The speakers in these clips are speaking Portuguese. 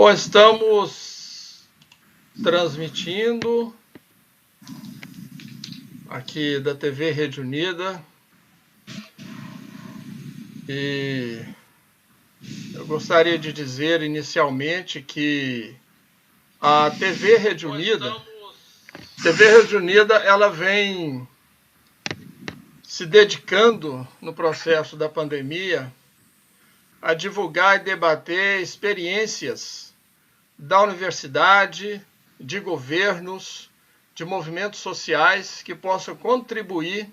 Bom, estamos transmitindo aqui da TV Rede Unida e eu gostaria de dizer inicialmente que a TV Rede Unida, ela vem se dedicando no processo da pandemia a divulgar e debater experiências da universidade, de governos, de movimentos sociais que possam contribuir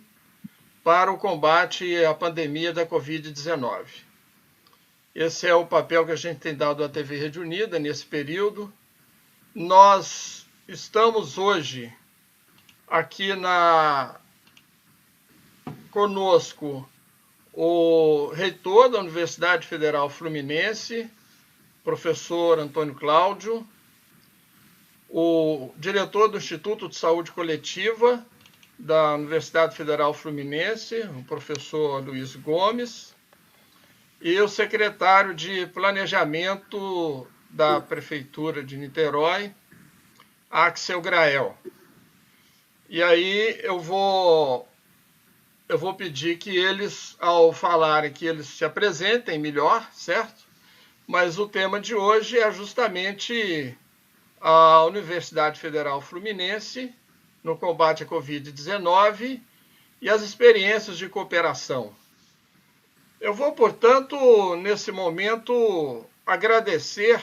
para o combate à pandemia da Covid-19. Esse é o papel que a gente tem dado à TV Rede Unida nesse período. Nós estamos hoje aqui conosco o reitor da Universidade Federal Fluminense, professor Antônio Cláudio, o diretor do Instituto de Saúde Coletiva da Universidade Federal Fluminense, o professor Luiz Gomes, e o secretário de Planejamento da Prefeitura de Niterói, Axel Grael. E aí eu vou pedir que eles, ao falarem, que eles se apresentem melhor, certo? Mas o tema de hoje é justamente a Universidade Federal Fluminense no combate à Covid-19 e as experiências de cooperação. Eu vou, portanto, nesse momento, agradecer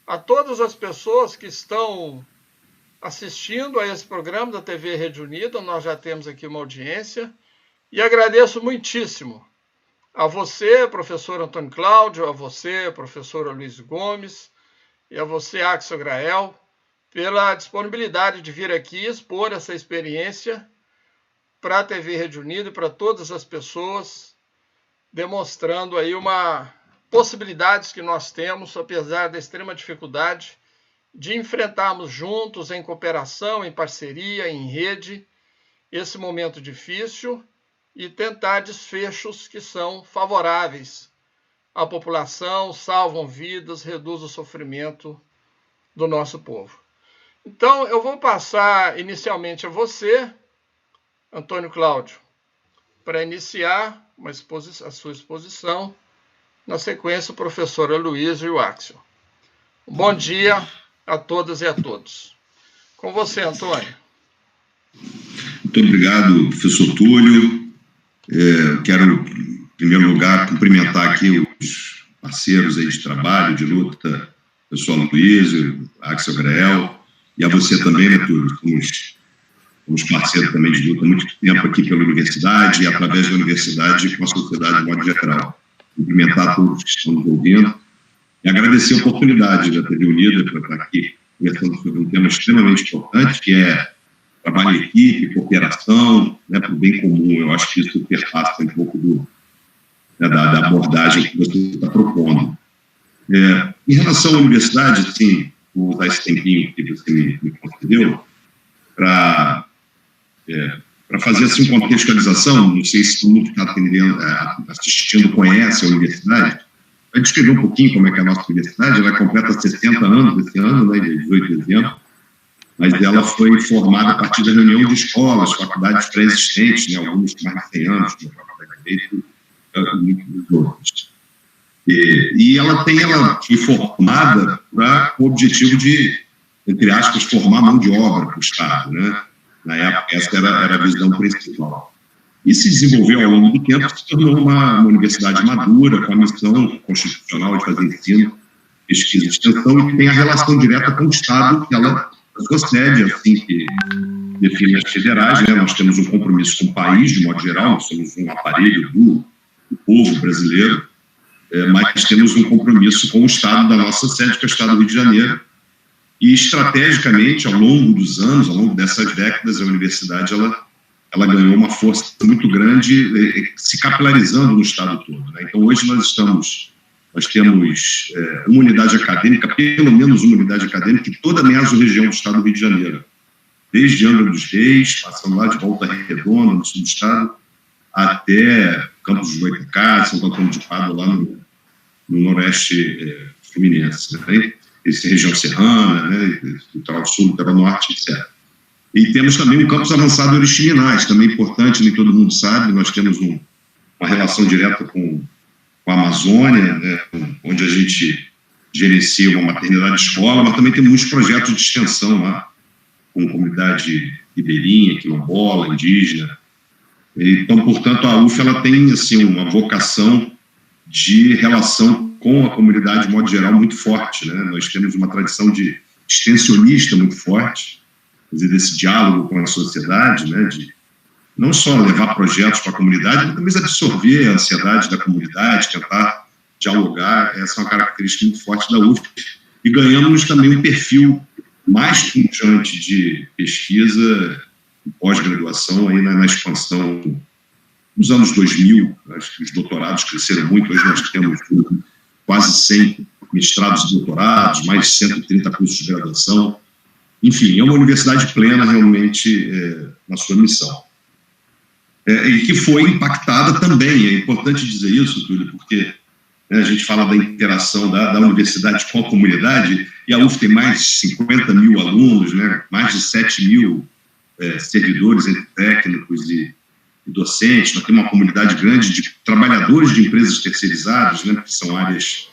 a todas as pessoas que estão assistindo a esse programa da TV Rede Unida. Nós já temos aqui uma audiência. E agradeço muitíssimo a você, professor Antônio Cláudio, a você, professora Luiz Gomes, e a você, Axel Grael, pela disponibilidade de vir aqui expor essa experiência para a TV Rede Unida e para todas as pessoas, demonstrando aí possibilidades que nós temos, apesar da extrema dificuldade, de enfrentarmos juntos, em cooperação, em parceria, em rede, esse momento difícil, e tentar desfechos que são favoráveis à população, salvam vidas, reduzem o sofrimento do nosso povo. Então, eu vou passar inicialmente a você, Antônio Cláudio, para iniciar a sua exposição. Na sequência, o professor Luiz e o Axel. Bom dia a todas e a todos. Com você, Antônio. Muito obrigado, professor Túlio. Quero, em primeiro lugar, cumprimentar aqui os parceiros aí de trabalho, de luta, o professor Luiz, o Axel Grael, e a você também, né, Túlio? Somos parceiros também de luta há muito tempo aqui pela universidade e através da universidade com a sociedade de modo geral. Cumprimentar todos que estão nos ouvindo e agradecer a oportunidade da TV Unida para estar aqui conversando sobre um tema extremamente importante, que é trabalho em equipe, cooperação, né, para o bem comum. Eu acho que isso perpassa um pouco da abordagem que você está propondo. Em relação à universidade, sim, vou usar esse tempinho que você me concedeu para fazer assim, uma contextualização. Não sei se todo mundo que está assistindo conhece a universidade. Vai descrever um pouquinho como é que é a nossa universidade. Ela completa 60 anos esse ano, né, de 18 de dezembro. Mas ela foi formada a partir da reunião de escolas, faculdades pré-existentes, né, algumas com mais de 100 anos, como a Faculdade de Direito e muitos outros. E ela foi formada com o objetivo de, entre aspas, formar mão de obra para o Estado, né? Na época, essa era a visão principal. E se desenvolveu ao longo do tempo, se tornou uma universidade madura, com a missão constitucional de fazer ensino, pesquisa e extensão, e tem a relação direta com o Estado que ela procede, assim que define as federais, né? Nós temos um compromisso com o país, de modo geral, nós somos um aparelho do povo brasileiro, mas temos um compromisso com o Estado da nossa sede, que é o Estado do Rio de Janeiro, e estrategicamente, ao longo dos anos, ao longo dessas décadas, a universidade ela ganhou uma força muito grande, se capilarizando no Estado todo, né? Então, hoje nós temos uma unidade acadêmica, pelo menos uma unidade acadêmica, em toda a mesorregião do Estado do Rio de Janeiro, desde Angra dos Reis, passando lá de Volta Redonda, no sul do Estado, até Campos dos Goytacazes, Santo Antônio de Pádua, lá no noroeste fluminense. Né? região serrana, né, litoral sul, litoral norte, etc. E temos também um campus avançado em Oriximinas, também importante, nem todo mundo sabe, nós temos uma relação direta com a Amazônia, né, onde a gente gerencia uma maternidade escola, mas também tem muitos projetos de extensão lá, com comunidade ribeirinha, quilombola, indígena. Então, portanto, a UF ela tem assim, uma vocação de relação com a comunidade, de modo geral, muito forte, né? Nós temos uma tradição de extensionista muito forte, quer dizer, desse diálogo com a sociedade, né? De não só levar projetos para a comunidade, mas também absorver a ansiedade da comunidade, tentar dialogar. Essa é uma característica muito forte da UF. E ganhamos também um perfil mais pujante de pesquisa e pós-graduação aí na expansão nos anos 2000. Acho que os doutorados cresceram muito. Hoje nós temos quase 100 mestrados e doutorados, mais de 130 cursos de graduação. Enfim, é uma universidade plena realmente na sua missão. E que foi impactada também, é importante dizer isso, Túlio, porque a gente fala da interação da universidade com a comunidade, e a UF tem mais de 50 mil alunos, né, mais de 7 mil servidores, entre técnicos e docentes. Nós temos uma comunidade grande de trabalhadores de empresas terceirizadas, né, que são áreas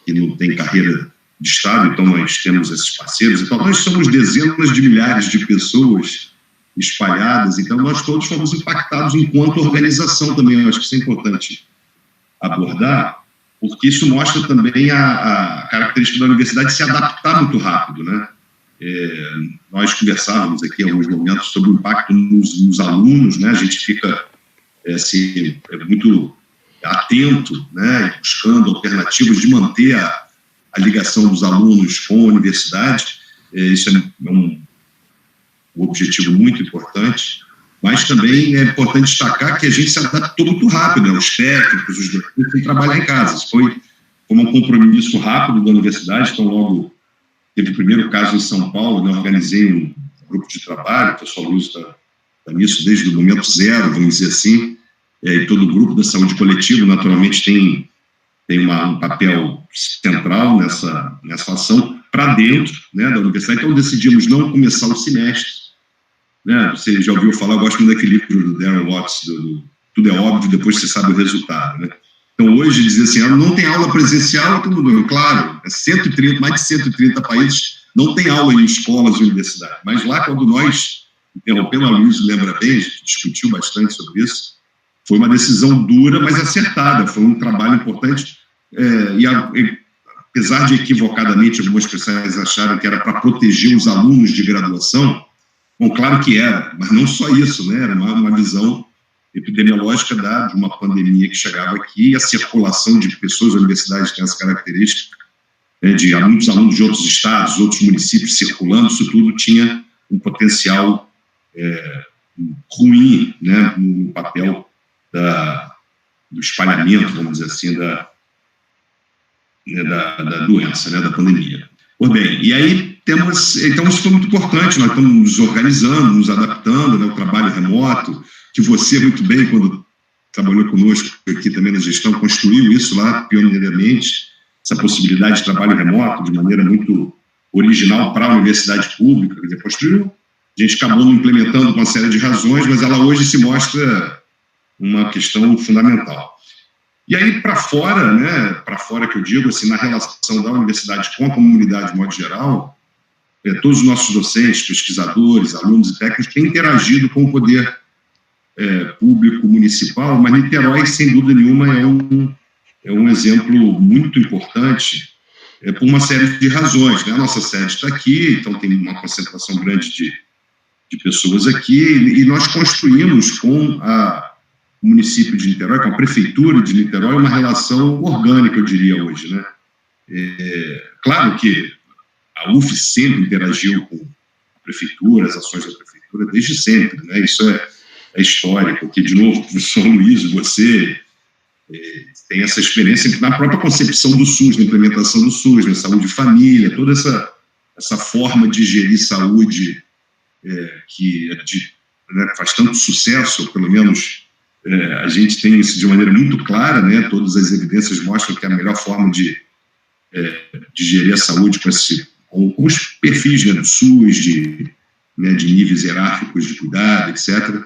que não têm carreira de Estado, então nós temos esses parceiros. Então, nós somos dezenas de milhares de pessoas espalhadas, então nós todos fomos impactados enquanto organização também. Eu acho que isso é importante abordar, porque isso mostra também a característica da universidade se adaptar muito rápido, né? Nós conversávamos aqui em alguns momentos sobre o impacto nos alunos, né? A gente fica assim, muito atento, né? Buscando alternativas de manter a ligação dos alunos com a universidade. Isso é um objetivo muito importante, mas também é importante destacar que a gente se adaptou muito rápido, né? Os técnicos, os docentes, têm trabalhar em casa. Isso foi um compromisso rápido da universidade. Então, logo teve o primeiro caso em São Paulo, né? Eu organizei um grupo de trabalho, o pessoal Luiz está nisso desde o momento zero, vamos dizer assim, e todo o grupo da saúde coletiva, naturalmente, tem um papel central nessa ação para dentro, né, da universidade. Então, decidimos não começar o semestre, né? Você já ouviu falar, eu gosto muito daquele livro do Darren Watts, Tudo é Óbvio, depois você sabe o resultado, né? Então, hoje, dizer assim, não tem aula presencial, tudo bem, claro, mais de 130 países não tem aula em escolas e universidades, mas lá, quando nós interrompemos, a Luiz lembra bem, a gente discutiu bastante sobre isso, foi uma decisão dura, mas acertada, foi um trabalho importante, apesar de equivocadamente algumas pessoas acharam que era para proteger os alunos de graduação, bom, claro que era, mas não só isso, né? Era uma visão epidemiológica de uma pandemia que chegava aqui, e a circulação de pessoas, a universidade tem essa característica, né, de muitos alunos de outros estados, outros municípios circulando, isso tudo tinha um potencial ruim, né, no papel do espalhamento, vamos dizer assim, da doença, né, da pandemia. Pois bem, e aí então isso foi muito importante, nós estamos nos organizando, nos adaptando, né, o trabalho remoto, que você muito bem, quando trabalhou conosco aqui também na gestão, construiu isso lá pioneiramente, essa possibilidade de trabalho remoto de maneira muito original para a universidade pública, quer dizer, construiu, a gente acabou não implementando por uma série de razões, mas ela hoje se mostra uma questão fundamental. E aí, para fora, né, para fora que eu digo, assim, na relação da universidade com a comunidade de modo geral, todos os nossos docentes, pesquisadores, alunos e técnicos têm interagido com o poder público municipal, mas Niterói, sem dúvida nenhuma, é um exemplo muito importante por uma série de razões, né? A nossa sede está aqui, então tem uma concentração grande de pessoas aqui, e nós construímos com o município de Niterói, com a prefeitura de Niterói, uma relação orgânica, eu diria hoje, né? Claro que a UF sempre interagiu com a prefeitura, as ações da prefeitura, desde sempre, né? Isso é histórico, porque, de novo, o professor Luiz, você tem essa experiência na própria concepção do SUS, na implementação do SUS, na saúde de família, toda essa forma de gerir saúde que né, faz tanto sucesso, ou pelo menos a gente tem isso de maneira muito clara, né? Todas as evidências mostram que é a melhor forma de de gerir a saúde com os perfis, né, do SUS, de níveis hierárquicos de cuidado, etc.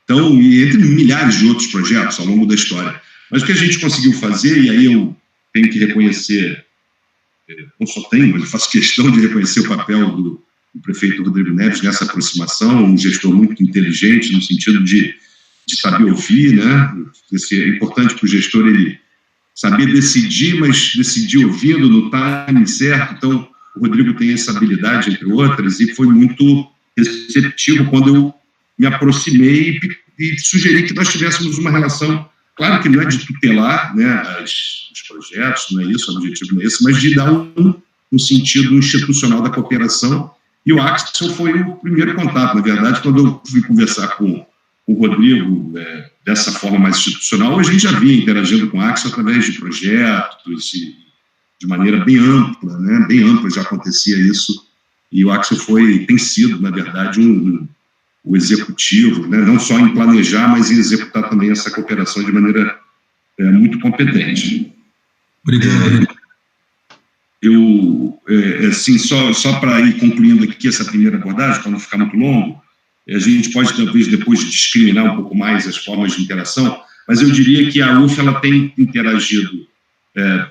Então, e entre milhares de outros projetos ao longo da história. Mas o que a gente conseguiu fazer, e aí eu tenho que reconhecer, não só tenho, mas eu faço questão de reconhecer o papel do prefeito Rodrigo Neves nessa aproximação, um gestor muito inteligente, no sentido de saber ouvir, né? É importante para o gestor ele saber decidir, mas decidir ouvindo no timing certo. Então, o Rodrigo tem essa habilidade, entre outras, e foi muito receptivo quando eu me aproximei e sugeri que nós tivéssemos uma relação, claro que não é de tutelar, né, os projetos, não é isso, o objetivo não é esse, mas de dar um sentido institucional da cooperação. E o Axel foi o primeiro contato, na verdade, quando eu fui conversar com o Rodrigo dessa forma mais institucional. A gente já vinha interagindo com o Axel através de projetos e de maneira bem ampla, né? Bem ampla já acontecia isso, e o Axel tem sido, na verdade, o executivo, né? Não só em planejar, mas em executar também essa cooperação de maneira muito competente. Obrigado. Assim, só para ir concluindo aqui essa primeira abordagem, para não ficar muito longo, a gente pode, talvez, depois discriminar um pouco mais as formas de interação, mas eu diria que a UF ela tem interagido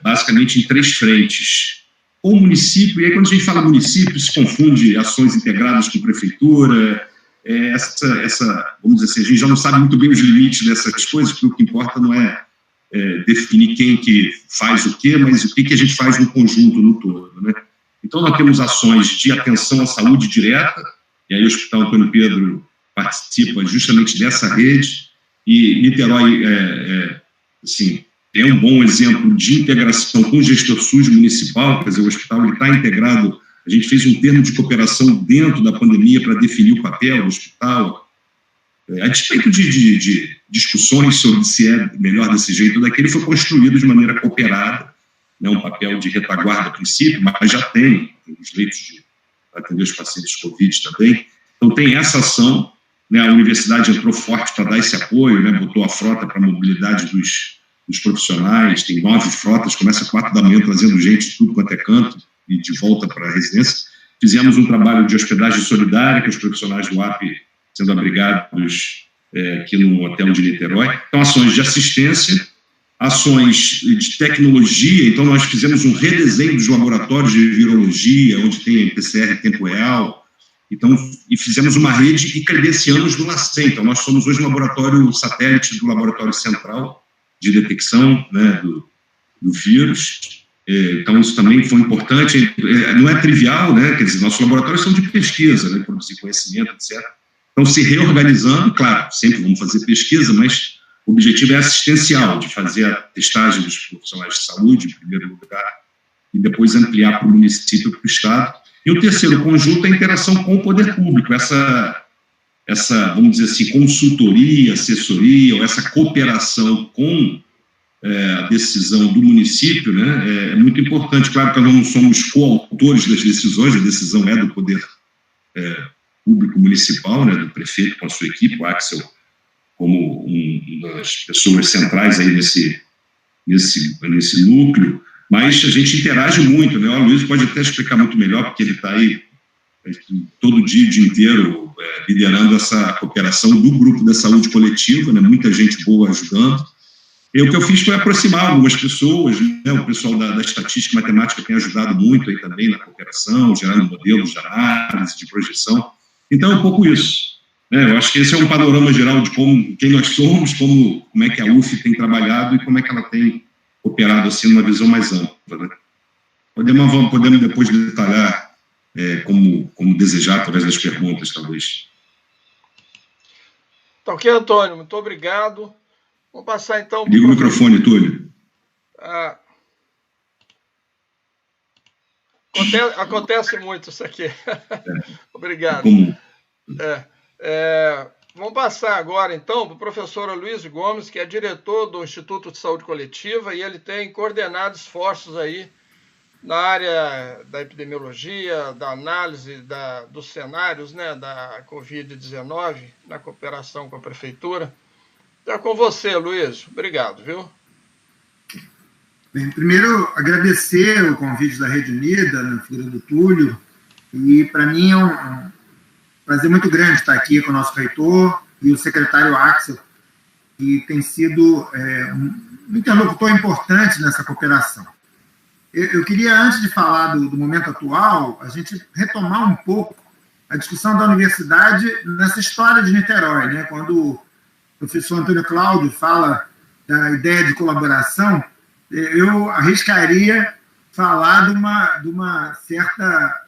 basicamente em 3 frentes. Com o município, e aí quando a gente fala município, se confunde ações integradas com prefeitura, vamos dizer assim, a gente já não sabe muito bem os limites dessas coisas, porque o que importa não é definir quem que faz o quê, mas o que a gente faz no conjunto, no todo, né? Então, nós temos ações de atenção à saúde direta, e aí o Hospital Antônio Pedro participa justamente dessa rede, e Niterói, assim, é um bom exemplo de integração com o gestor SUS municipal, quer dizer, o hospital está integrado. A gente fez um termo de cooperação dentro da pandemia para definir o papel do hospital, a despeito de discussões sobre se é melhor desse jeito ou daquele, foi construído de maneira cooperada, né, um papel de retaguarda a princípio, mas já tem os leitos para atender os pacientes Covid também. Então tem essa ação, né, a universidade entrou forte para dar esse apoio, né, botou a frota para a mobilidade dos profissionais, tem 9 frotas, começa às 4 da manhã trazendo gente de tudo quanto é canto e de volta para a residência. Fizemos um trabalho de hospedagem solidária, com os profissionais do AP sendo abrigados aqui no hotel de Niterói. Então, ações de assistência, ações de tecnologia. Então, nós fizemos um redesenho dos laboratórios de virologia, onde tem PCR em tempo real. Então, e fizemos uma rede e credenciamos do LACEN. Então, nós somos hoje um laboratório satélite do Laboratório Central de Detecção, né, do vírus. Então, isso também foi importante. Não é trivial, né? Quer dizer, nossos laboratórios são de pesquisa, né, produzir conhecimento, etc. Então, se reorganizando, claro, sempre vamos fazer pesquisa, mas o objetivo é assistencial, de fazer a testagem dos profissionais de saúde, em primeiro lugar, e depois ampliar para o município, para o Estado. E o terceiro conjunto é a interação com o poder público, essa, vamos dizer assim, consultoria, assessoria, ou essa cooperação com a decisão do município, né, é muito importante. Claro que nós não somos coautores das decisões, a decisão é do poder público municipal, né, do prefeito com a sua equipe, o Axel como uma das pessoas centrais aí nesse núcleo, mas a gente interage muito, né? O Luiz pode até explicar muito melhor, porque ele está aí todo dia, o dia inteiro, liderando essa cooperação do grupo da saúde coletiva, né? Muita gente boa ajudando. E o que eu fiz foi aproximar algumas pessoas, né? O pessoal da estatística e matemática tem ajudado muito aí também na cooperação, gerando modelos de análise, de projeção. Então, é um pouco isso. Eu acho que esse é um panorama geral de quem nós somos, como é que a UF tem trabalhado e como é que ela tem operado assim numa visão mais ampla, né? Podemos depois detalhar como desejar através das perguntas, talvez. Tá ok, Antônio, muito obrigado. Vamos passar então... Liga o microfone, Túlio. Acontece muito isso aqui. Obrigado. Vamos passar agora, então, para o professor Aloysio Gomes, que é diretor do Instituto de Saúde Coletiva, e ele tem coordenado esforços aí na área da epidemiologia, da análise dos cenários, né, da Covid-19, na cooperação com a Prefeitura. Está com você, Aloysio. Obrigado, viu? Bem, primeiro, agradecer o convite da Rede Unida, na figura do Túlio, e para mim é um prazer muito grande estar aqui com o nosso reitor e o secretário Axel, que tem sido um interlocutor importante nessa cooperação. Eu queria, antes de falar do momento atual, a gente retomar um pouco a discussão da universidade nessa história de Niterói, né? Quando o professor Antônio Cláudio fala da ideia de colaboração, eu arriscaria falar de uma certa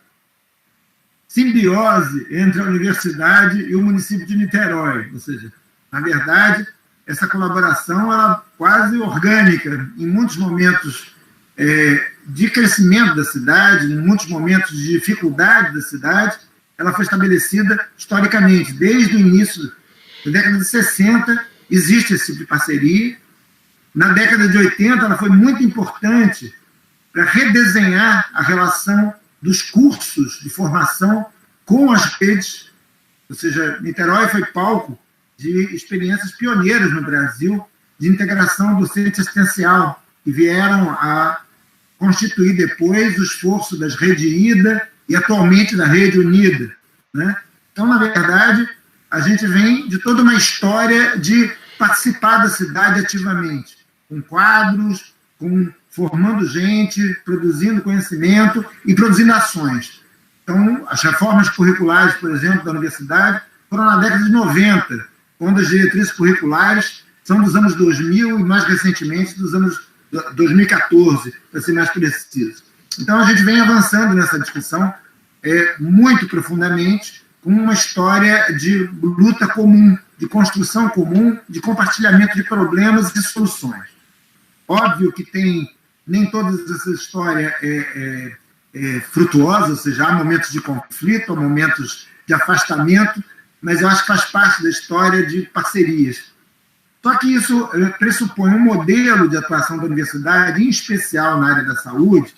simbiose entre a universidade e o município de Niterói. Ou seja, na verdade, essa colaboração era quase orgânica, em muitos momentos de crescimento da cidade, em muitos momentos de dificuldade da cidade, ela foi estabelecida historicamente. Desde o início da década de 60, existe esse tipo de parceria. Na década de 80, ela foi muito importante para redesenhar a relação dos cursos de formação com as redes. Ou seja, Niterói foi palco de experiências pioneiras no Brasil de integração docente assistencial, que vieram a constituir depois o esforço das Rede IDA e atualmente da Rede Unida, né? Então, na verdade, a gente vem de toda uma história de participar da cidade ativamente, com quadros, formando gente, produzindo conhecimento e produzindo ações. Então, as reformas curriculares, por exemplo, da universidade, foram na década de 90, quando as diretrizes curriculares são dos anos 2000 e, mais recentemente, dos anos 2014, para ser mais preciso. Então, a gente vem avançando nessa discussão muito profundamente, com uma história de luta comum, de construção comum, de compartilhamento de problemas e soluções. Óbvio que nem toda essa história é frutuosa, ou seja, há momentos de conflito, há momentos de afastamento, mas eu acho que faz parte da história de parcerias. Só que isso pressupõe um modelo de atuação da universidade, em especial na área da saúde,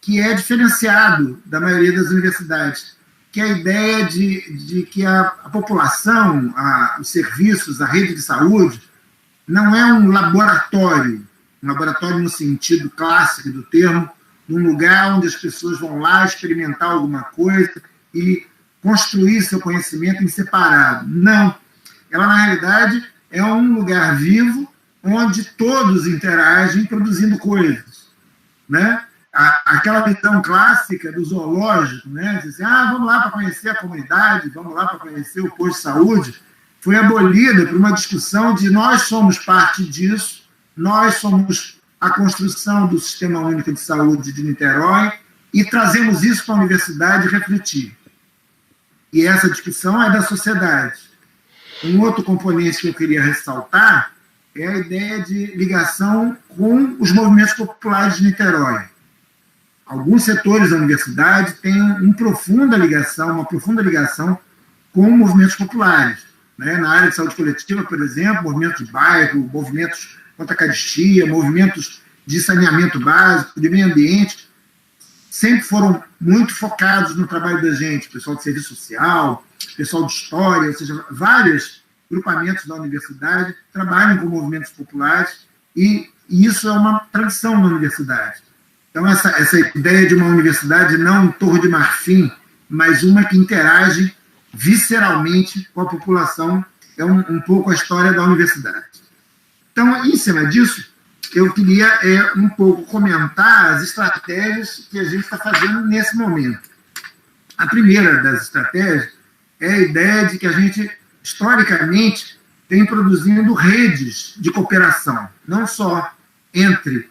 que é diferenciado da maioria das universidades, que é a ideia de que a população, os serviços, a rede de saúde, não é um laboratório no sentido clássico do termo, num lugar onde as pessoas vão lá experimentar alguma coisa e construir seu conhecimento em separado. Não. Ela, na realidade, é um lugar vivo onde todos interagem produzindo coisas, né? Aquela visão clássica do zoológico, né? Dizer, vamos lá para conhecer a comunidade, vamos lá para conhecer o posto de saúde, foi abolida por uma discussão de nós somos parte disso, nós somos a construção do Sistema Único de Saúde de Niterói e trazemos isso para a universidade refletir. E essa discussão é da sociedade. Um outro componente que eu queria ressaltar é a ideia de ligação com os movimentos populares de Niterói. Alguns setores da universidade têm uma profunda ligação com movimentos populares, né? Na área de saúde coletiva, por exemplo, movimentos de bairro, movimentos contra a carestia, movimentos de saneamento básico, de meio ambiente, sempre foram muito focados no trabalho da gente, pessoal de serviço social, pessoal de história, ou seja, vários grupamentos da universidade trabalham com movimentos populares e isso é uma tradição na universidade. Então, essa ideia de uma universidade não em Torre de Marfim, mas uma que interage visceralmente com a população, é um pouco a história da universidade. Então, em cima disso, eu queria um pouco comentar as estratégias que a gente está fazendo nesse momento. A primeira das estratégias é a ideia de que a gente, historicamente, tem produzindo redes de cooperação, não só entre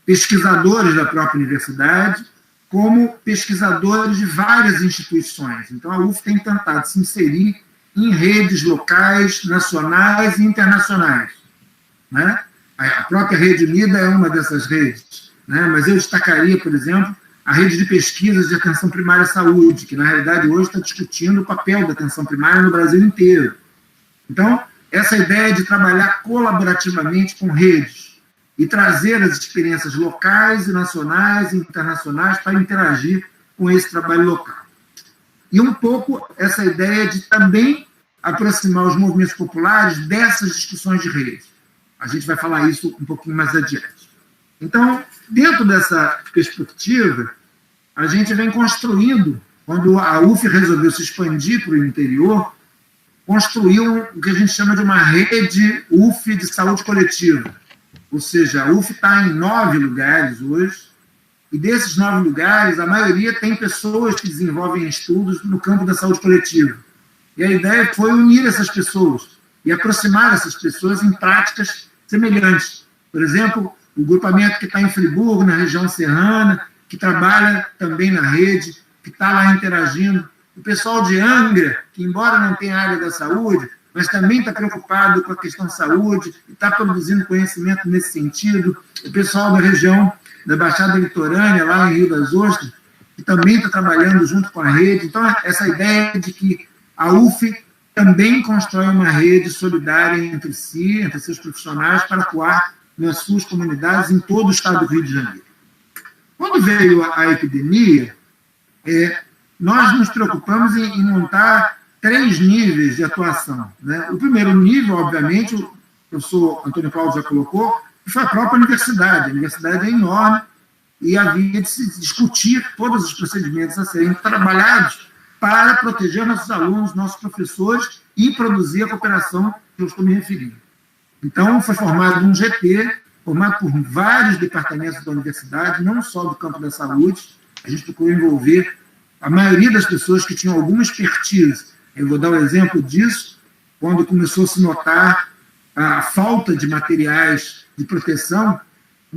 pesquisadores da própria universidade, como pesquisadores de várias instituições. Então, a UF tem tentado se inserir em redes locais, nacionais e internacionais, né? A própria Rede Unida é uma dessas redes, né? Mas eu destacaria, por exemplo, a rede de pesquisas de atenção primária à saúde, que, na realidade, hoje está discutindo o papel da atenção primária no Brasil inteiro. Então, essa ideia de trabalhar colaborativamente com redes e trazer as experiências locais, nacionais e internacionais para interagir com esse trabalho local. E um pouco essa ideia de também aproximar os movimentos populares dessas discussões de rede. A gente vai falar isso um pouquinho mais adiante. Então, dentro dessa perspectiva, a gente vem construindo, quando a UF resolveu se expandir para o interior, construiu o que a gente chama de uma rede UF de saúde coletiva. Ou seja, a UF está em 9 lugares hoje, e desses 9 lugares, a maioria tem pessoas que desenvolvem estudos no campo da saúde coletiva. E a ideia foi unir essas pessoas e aproximar essas pessoas em práticas semelhantes. Por exemplo, o grupamento que está em Friburgo, na região serrana, que trabalha também na rede, que está lá interagindo. O pessoal de Angra, que embora não tenha área da saúde, mas também está preocupado com a questão da saúde, e está produzindo conhecimento nesse sentido. O pessoal da região da Baixada Litorânea, lá em Rio das Ostras, que também está trabalhando junto com a rede. Então, essa ideia de que a UF também constrói uma rede solidária entre si, entre seus profissionais, para atuar nas suas comunidades em todo o estado do Rio de Janeiro. Quando veio a epidemia, nós nos preocupamos em montar 3 níveis de atuação, né? O primeiro nível, obviamente, o professor Antônio Paulo já colocou, foi a própria universidade. A universidade é enorme e havia de se discutir todos os procedimentos a serem trabalhados para proteger nossos alunos, nossos professores e produzir a cooperação que eu estou me referindo. Então, foi formado um GT, formado por vários departamentos da universidade, não só do campo da saúde. A gente procurou envolver a maioria das pessoas que tinham alguma expertise. Eu vou dar um exemplo disso, quando começou a se notar a falta de materiais de proteção.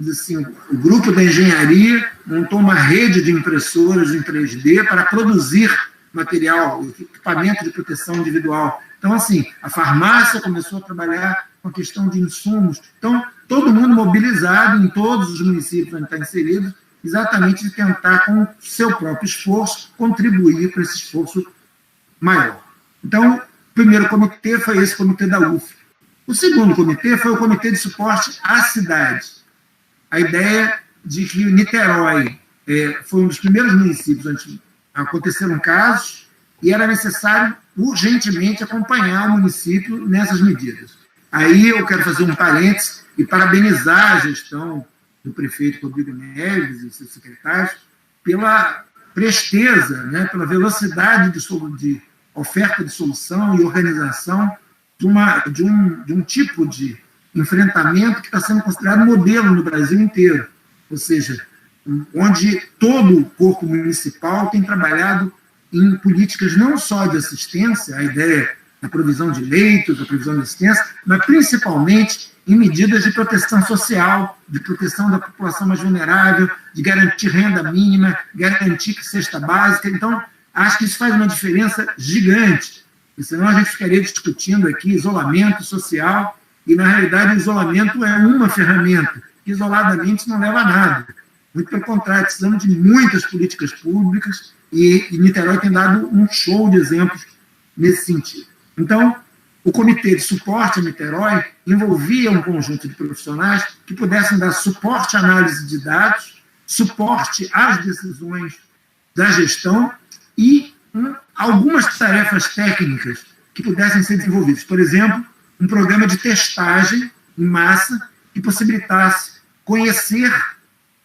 Assim, o grupo da engenharia montou uma rede de impressoras em 3D para produzir material, equipamento de proteção individual. Então, assim, a farmácia começou a trabalhar com a questão de insumos. Então, todo mundo mobilizado em todos os municípios onde está inserido, exatamente de tentar, com o seu próprio esforço, contribuir para esse esforço maior. Então, o primeiro comitê foi esse comitê da UF. O segundo comitê foi o comitê de suporte à cidade. A ideia de que Niterói foi um dos primeiros municípios onde aconteceram casos e era necessário urgentemente acompanhar o município nessas medidas. Aí eu quero fazer um parênteses e parabenizar a gestão do prefeito Rodrigo Neves e seus secretários pela presteza, né, pela velocidade de oferta de solução e organização de um tipo de enfrentamento que está sendo considerado modelo no Brasil inteiro. Ou seja, onde todo o corpo municipal tem trabalhado em políticas não só de assistência, a ideia da provisão de leitos, da provisão de assistência, mas principalmente em medidas de proteção social, de proteção da população mais vulnerável, de garantir renda mínima, garantir cesta básica. Então, acho que isso faz uma diferença gigante. E senão a gente ficaria discutindo aqui isolamento social, e na realidade o isolamento é uma ferramenta, que isoladamente não leva a nada. Muito pelo contrário, precisamos de muitas políticas públicas, e Niterói tem dado um show de exemplos nesse sentido. Então, o comitê de suporte a Niterói envolvia um conjunto de profissionais que pudessem dar suporte à análise de dados, suporte às decisões da gestão e algumas tarefas técnicas que pudessem ser desenvolvidas. Por exemplo, um programa de testagem em massa que possibilitasse conhecer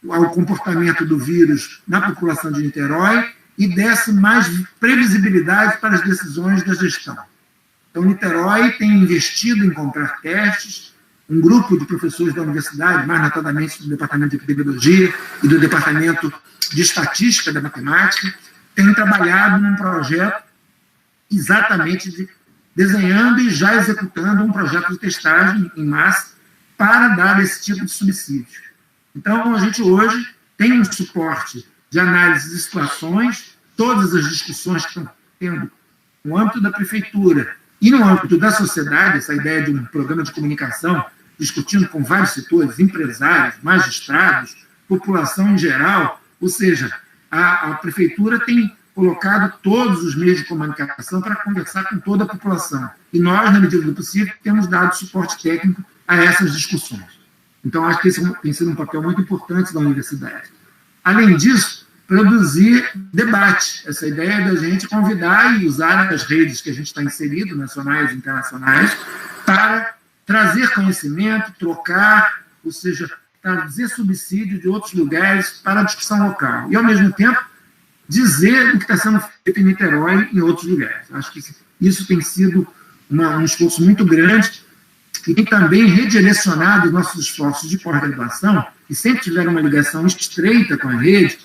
o comportamento do vírus na população de Niterói e desse mais previsibilidade para as decisões da gestão. Então, Niterói tem investido em comprar testes, um grupo de professores da universidade, mais notadamente do Departamento de Epidemiologia e do Departamento de Estatística da Matemática, tem trabalhado num projeto exatamente desenhando e já executando um projeto de testagem em massa para dar esse tipo de subsídio. Então, a gente hoje tem um suporte de análise de situações, todas as discussões que estão tendo no âmbito da prefeitura e no âmbito da sociedade, essa ideia de um programa de comunicação, discutindo com vários setores, empresários, magistrados, população em geral, ou seja, a prefeitura tem colocado todos os meios de comunicação para conversar com toda a população. E nós, na medida do possível, temos dado suporte técnico a essas discussões. Então, acho que esse tem sido um papel muito importante da universidade. Além disso, produzir debate, essa ideia da gente convidar e usar as redes que a gente está inserido, nacionais e internacionais, para trazer conhecimento, trocar, ou seja, trazer subsídio de outros lugares para a discussão local. E, ao mesmo tempo, dizer o que está sendo feito em Niterói em outros lugares. Acho que isso tem sido um esforço muito grande e tem também redirecionado nossos esforços de pós-graduação, que sempre tiveram uma ligação estreita com a rede,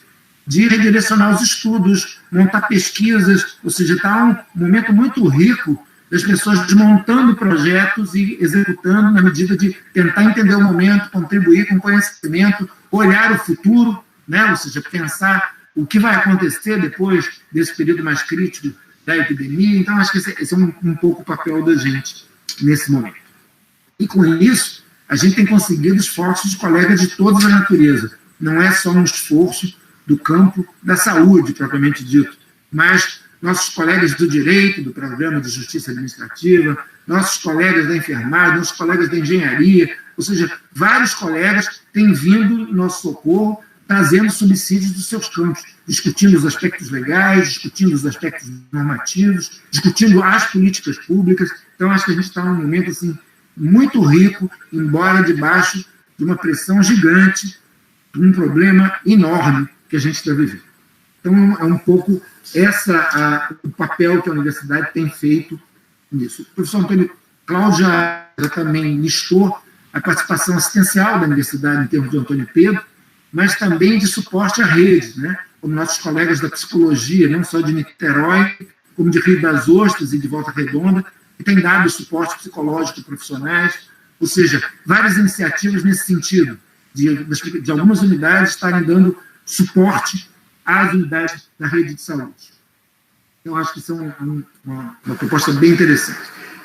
de redirecionar os estudos, montar pesquisas, ou seja, está um momento muito rico das pessoas desmontando projetos e executando na medida de tentar entender o momento, contribuir com conhecimento, olhar o futuro, né? Ou seja, pensar o que vai acontecer depois desse período mais crítico da epidemia. Então, acho que esse é um pouco o papel da gente nesse momento. E, com isso, a gente tem conseguido esforços de colegas de todas as naturezas. Não é só um esforço do campo da saúde, propriamente dito, mas nossos colegas do direito, do programa de justiça administrativa, nossos colegas da enfermagem, nossos colegas da engenharia, ou seja, vários colegas têm vindo em nosso socorro, trazendo subsídios dos seus campos, discutindo os aspectos legais, discutindo os aspectos normativos, discutindo as políticas públicas. Então, acho que a gente está num momento assim, muito rico, embora debaixo de uma pressão gigante, de um problema enorme que a gente está vivendo. Então, é um pouco o papel que a universidade tem feito nisso. O professor Antônio Cláudio já também listou a participação assistencial da universidade em termos de Antônio Pedro, mas também de suporte à rede, né? Como nossos colegas da psicologia, não só de Niterói, como de Rio das Ostras e de Volta Redonda, que têm dado suporte psicológico profissionais, ou seja, várias iniciativas nesse sentido, de algumas unidades estarem dando suporte às unidades da rede de saúde. Eu acho que isso é uma proposta bem interessante.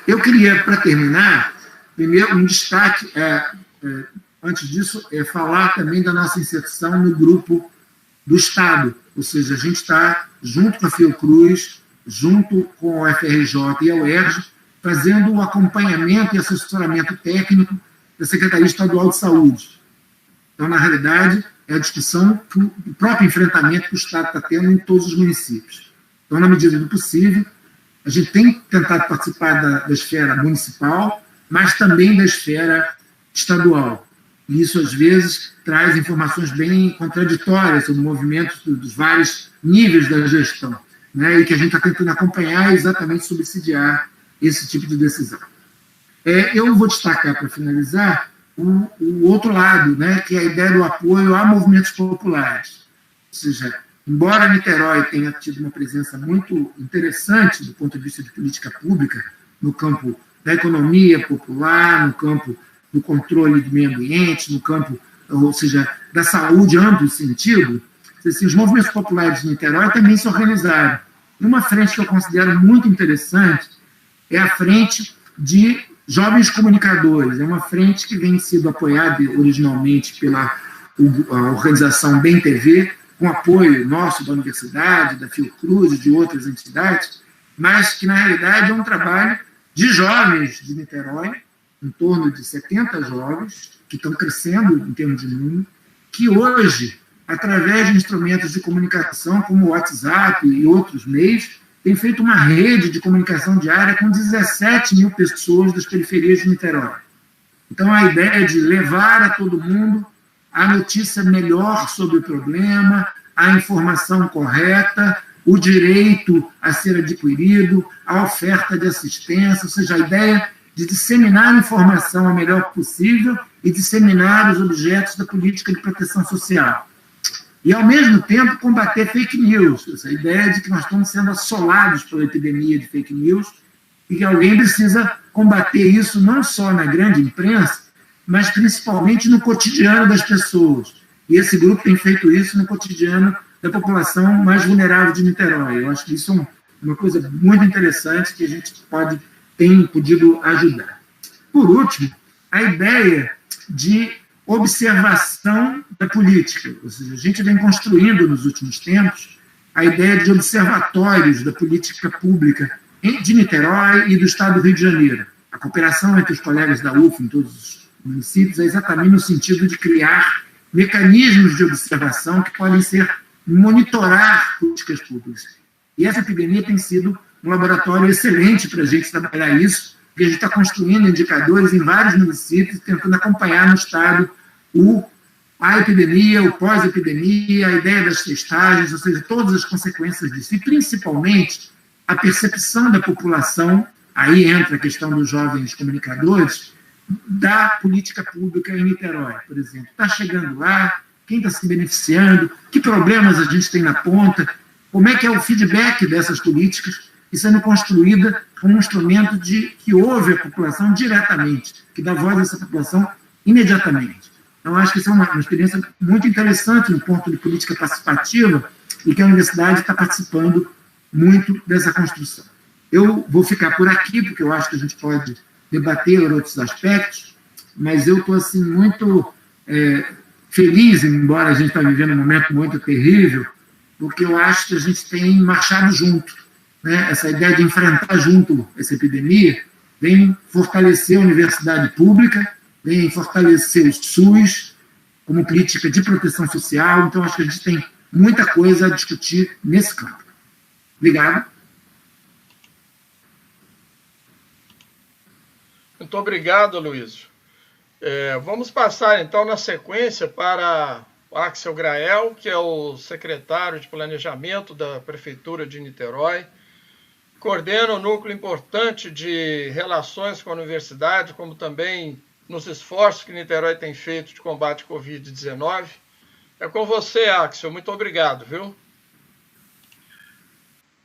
Eu queria, para terminar, primeiro um destaque, antes disso, falar também da nossa inserção no grupo do Estado, ou seja, a gente está junto com a Fiocruz, junto com a FRJ e a UERJ, fazendo o acompanhamento e assessoramento técnico da Secretaria Estadual de Saúde. Então, na realidade, é a discussão do próprio enfrentamento que o Estado está tendo em todos os municípios. Então, na medida do possível, a gente tem tentado participar da esfera municipal, mas também da esfera estadual. E isso, às vezes, traz informações bem contraditórias sobre movimentos dos vários níveis da gestão, né? E que a gente está tentando acompanhar e exatamente subsidiar esse tipo de decisão. Eu vou destacar, para finalizar, o outro lado, né, que é a ideia do apoio a movimentos populares. Ou seja, embora Niterói tenha tido uma presença muito interessante do ponto de vista de política pública, no campo da economia popular, no campo do controle do meio ambiente, no campo, ou seja, da saúde em amplo sentido, assim, os movimentos populares de Niterói também se organizaram. E uma frente que eu considero muito interessante é a frente de jovens comunicadores. É uma frente que vem sido apoiada originalmente pela organização Bem TV, com apoio nosso da universidade, da Fiocruz e de outras entidades, mas que, na realidade, é um trabalho de jovens de Niterói, em torno de 70 jovens, que estão crescendo em termos de número, que hoje, através de instrumentos de comunicação, como o WhatsApp e outros meios, tem feito uma rede de comunicação diária com 17 mil pessoas das periferias de Niterói. Então, a ideia de levar a todo mundo a notícia melhor sobre o problema, a informação correta, o direito a ser adquirido, a oferta de assistência, ou seja, a ideia de disseminar a informação o melhor possível e disseminar os objetos da política de proteção social. E, ao mesmo tempo, combater fake news, essa ideia de que nós estamos sendo assolados pela epidemia de fake news e que alguém precisa combater isso não só na grande imprensa, mas principalmente no cotidiano das pessoas. E esse grupo tem feito isso no cotidiano da população mais vulnerável de Niterói. Eu acho que isso é uma coisa muito interessante que a gente tem podido ajudar. Por último, a ideia de observação da política. Ou seja, a gente vem construindo nos últimos tempos a ideia de observatórios da política pública de Niterói e do Estado do Rio de Janeiro. A cooperação entre os colegas da UF em todos os municípios é exatamente no sentido de criar mecanismos de observação que podem monitorar políticas públicas. E essa epidemia tem sido um laboratório excelente para a gente trabalhar isso, porque a gente está construindo indicadores em vários municípios, tentando acompanhar no Estado a epidemia, o pós-epidemia, a ideia das testagens, ou seja, todas as consequências disso, e principalmente a percepção da população, aí entra a questão dos jovens comunicadores, da política pública em Niterói, por exemplo. Está chegando lá, quem está se beneficiando, que problemas a gente tem na ponta, como é que é o feedback dessas políticas e sendo construída como um instrumento que ouve a população diretamente, que dá voz a essa população imediatamente. Então, acho que isso é uma experiência muito interessante no ponto de política participativa e que a universidade está participando muito dessa construção. Eu vou ficar por aqui, porque eu acho que a gente pode debater outros aspectos, mas eu estou assim, muito feliz, embora a gente está vivendo um momento muito terrível, porque eu acho que a gente tem marchado junto. Né? Essa ideia de enfrentar junto essa epidemia vem fortalecer a universidade pública, vem fortalecer o SUS como política de proteção social. Então, acho que a gente tem muita coisa a discutir nesse campo. Obrigado. Muito obrigado, Luísio. Vamos passar, então, na sequência para o Axel Grael, que é o secretário de Planejamento da Prefeitura de Niterói, coordena um núcleo importante de relações com a universidade, como também nos esforços que Niterói tem feito de combate à Covid-19. É com você, Axel. Muito obrigado, viu?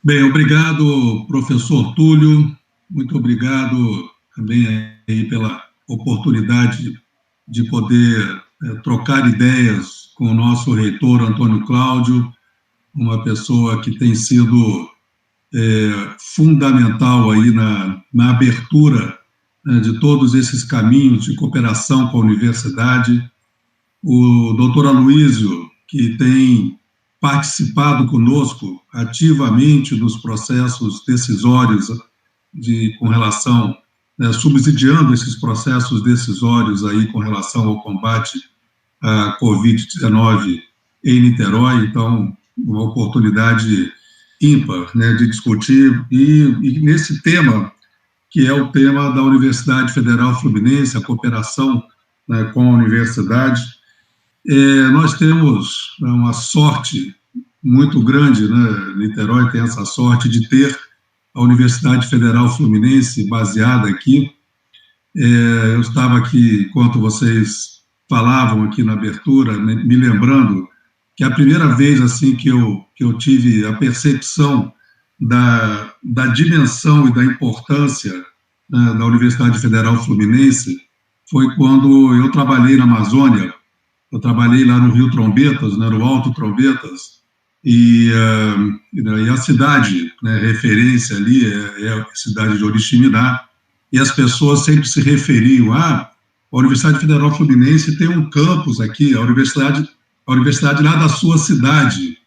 Bem, obrigado, professor Túlio. Muito obrigado também aí pela oportunidade de poder trocar ideias com o nosso reitor, Antônio Cláudio, uma pessoa que tem sido fundamental aí na abertura de todos esses caminhos de cooperação com a universidade. O doutor Aloísio, que tem participado conosco ativamente dos processos decisórios com relação, subsidiando esses processos decisórios aí com relação ao combate à Covid-19 em Niterói. Então, uma oportunidade ímpar, de discutir, e nesse tema, que é o tema da Universidade Federal Fluminense, a cooperação com a universidade. Nós temos uma sorte muito grande, Niterói tem essa sorte de ter a Universidade Federal Fluminense baseada aqui. Eu estava aqui, enquanto vocês falavam aqui na abertura, me lembrando que a primeira vez assim que eu tive a percepção da dimensão e da importância da Universidade Federal Fluminense foi quando eu trabalhei na Amazônia. Eu trabalhei lá no Rio Trombetas, no Alto Trombetas, e a cidade, referência ali, é a cidade de Oriximiná, e as pessoas sempre se referiam a Universidade Federal Fluminense tem um campus aqui, a universidade lá da sua cidade.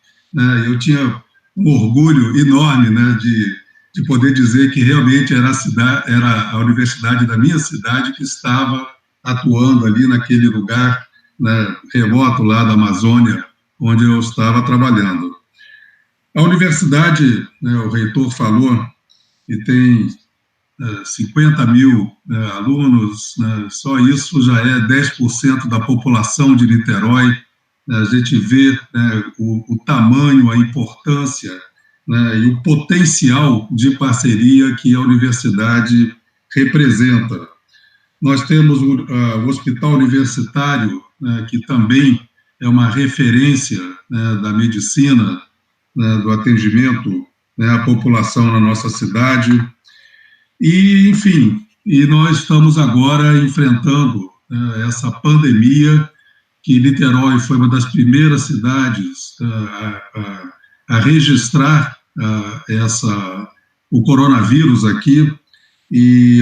Eu tinha um orgulho enorme, de poder dizer que realmente era a universidade da minha cidade que estava atuando ali naquele lugar remoto lá da Amazônia, onde eu estava trabalhando. A universidade, o reitor falou, que tem 50 mil alunos, só isso já é 10% da população de Niterói. A gente vê o tamanho, a importância e o potencial de parceria que a universidade representa. Nós temos o Hospital Universitário, que também é uma referência da medicina, do atendimento à população na nossa cidade. E, enfim, nós estamos agora enfrentando essa pandemia, que Niterói foi uma das primeiras cidades a registrar o coronavírus aqui, e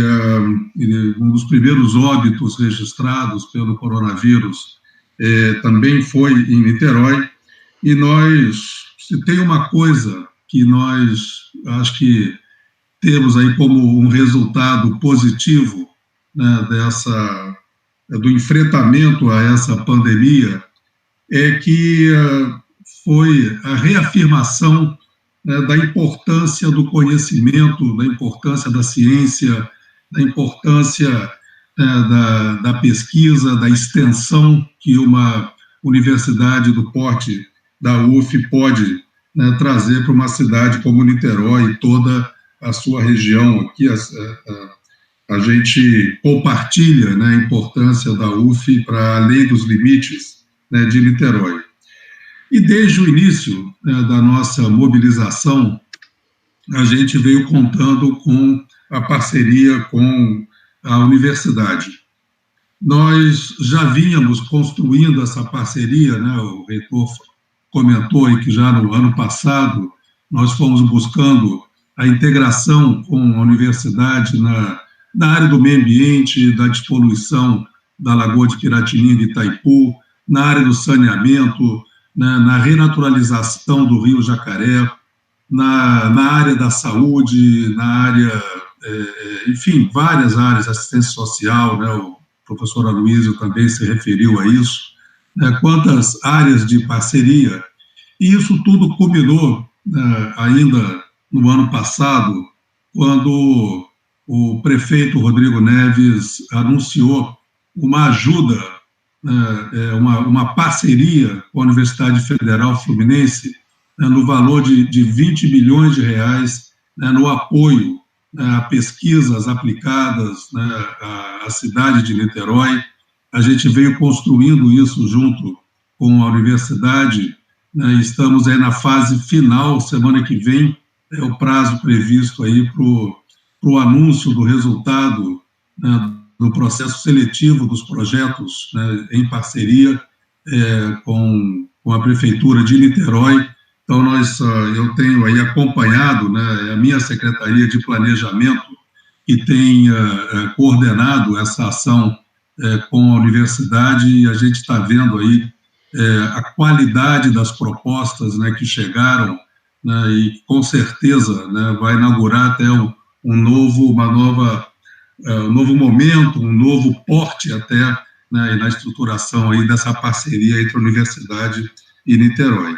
um dos primeiros óbitos registrados pelo coronavírus também foi em Niterói. E se tem uma coisa que nós, acho que temos aí como um resultado positivo do enfrentamento a essa pandemia, é que foi a reafirmação da importância do conhecimento, da importância da ciência, da importância da pesquisa, da extensão que uma universidade do porte da UF pode, né, trazer para uma cidade como Niterói e toda a sua região aqui. A gente compartilha, né, a importância da UF para além dos limites, né, de Niterói. E desde o início, né, da nossa mobilização, a gente veio contando com a parceria com a universidade. Nós já vínhamos construindo essa parceria, né, o reitor comentou aí que já no ano passado nós fomos buscando a integração com a universidade na área do meio ambiente, da despoluição da Lagoa de Piratininga e Itaipu, na área do saneamento, na renaturalização do Rio Jacaré, na área da saúde, na área, enfim, várias áreas, assistência social, né, o professor Aloysio também se referiu a isso, né, quantas áreas de parceria, e isso tudo culminou, né, ainda no ano passado, quando o prefeito Rodrigo Neves anunciou uma ajuda, uma parceria com a Universidade Federal Fluminense, né, no valor de 20 milhões de reais, né, no apoio, né, a pesquisas aplicadas, né, à cidade de Niterói. A gente veio construindo isso junto com a universidade, né, estamos aí na fase final. Semana que vem é o prazo previsto aí para o anúncio do resultado, né, do processo seletivo dos projetos, né, em parceria com a Prefeitura de Niterói. Então, eu tenho aí acompanhado, né, a minha Secretaria de Planejamento, que tem coordenado essa ação com a universidade, e a gente está vendo aí a qualidade das propostas, né, que chegaram, né, e com certeza, né, vai inaugurar até um novo momento, um novo porte até, né, na estruturação aí dessa parceria entre a universidade e Niterói.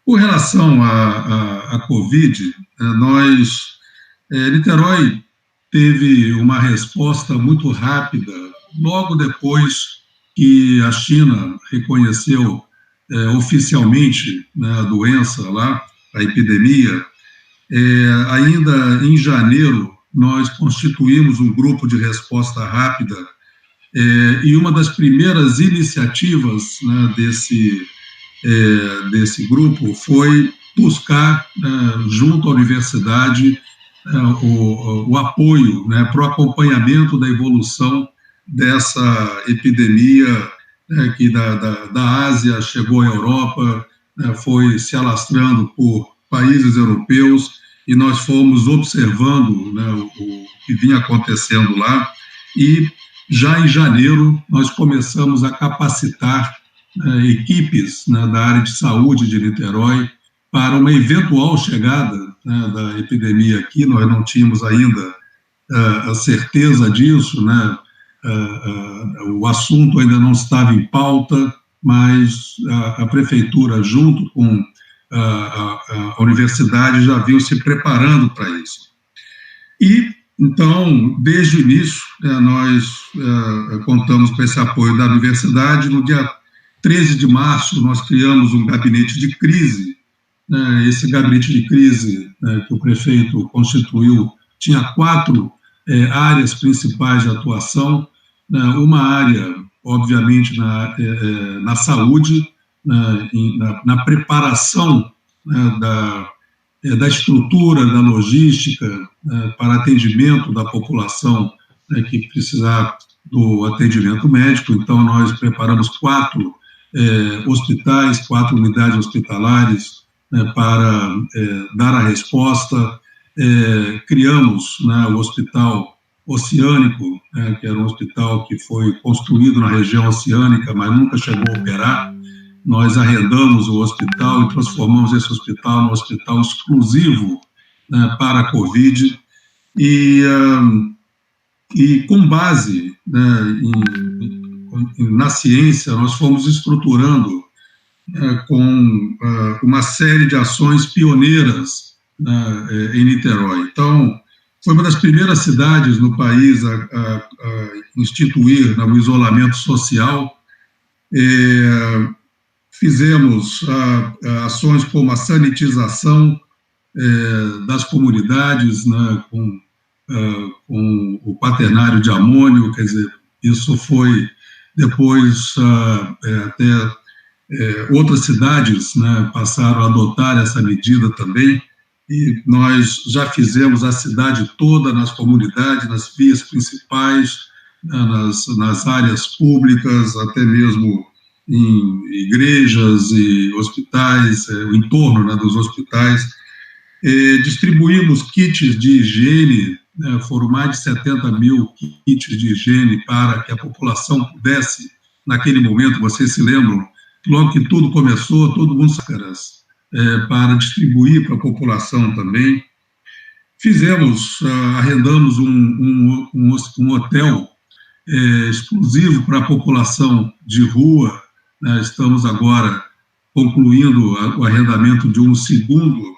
Com relação à Covid, Niterói teve uma resposta muito rápida, logo depois que a China reconheceu oficialmente, né, a doença lá, a epidemia. Ainda em janeiro, nós constituímos um grupo de resposta rápida, e uma das primeiras iniciativas, né, desse grupo foi buscar, junto à universidade, o apoio, né, para o acompanhamento da evolução dessa epidemia, né, que da Ásia chegou à Europa, né, foi se alastrando por países europeus, e nós fomos observando, né, o que vinha acontecendo lá, e já em janeiro nós começamos a capacitar equipes, né, da área de saúde de Niterói para uma eventual chegada, né, da epidemia aqui. Nós não tínhamos ainda a certeza disso, né, o assunto ainda não estava em pauta, mas a prefeitura, junto com a universidade, já vinham se preparando para isso. E, então, desde o início, nós contamos com esse apoio da universidade. No dia 13 de março, nós criamos um gabinete de crise. Esse gabinete de crise, que o prefeito constituiu, tinha 4 áreas principais de atuação. Uma área, obviamente, na saúde, na preparação, né, da estrutura, da logística, para atendimento da população, né, que precisar do atendimento médico. Então, nós preparamos 4 hospitais, 4 unidades hospitalares, né, para dar a resposta. Criamos, né, o Hospital Oceânico, né, que era um hospital que foi construído na região oceânica, mas nunca chegou a operar. Nós arrendamos o hospital e transformamos esse hospital num hospital exclusivo, né, para a Covid, e com base, né, na ciência, nós fomos estruturando com uma série de ações pioneiras, né, em Niterói. Então, foi uma das primeiras cidades no país a instituir, né, o isolamento social. Fizemos ações como a sanitização das comunidades, né, com o quaternário de amônio, quer dizer, isso foi depois até outras cidades, né, passaram a adotar essa medida também, e nós já fizemos a cidade toda, nas comunidades, nas vias principais, né, nas áreas públicas, até mesmo em igrejas e hospitais, o entorno, né, dos hospitais. Distribuímos kits de higiene, né, foram mais de 70 mil kits de higiene para que a população pudesse, naquele momento, vocês se lembram, logo que tudo começou, todo mundo para distribuir para a população também. Arrendamos um hotel exclusivo para a população de rua, né, estamos agora concluindo o arrendamento de um segundo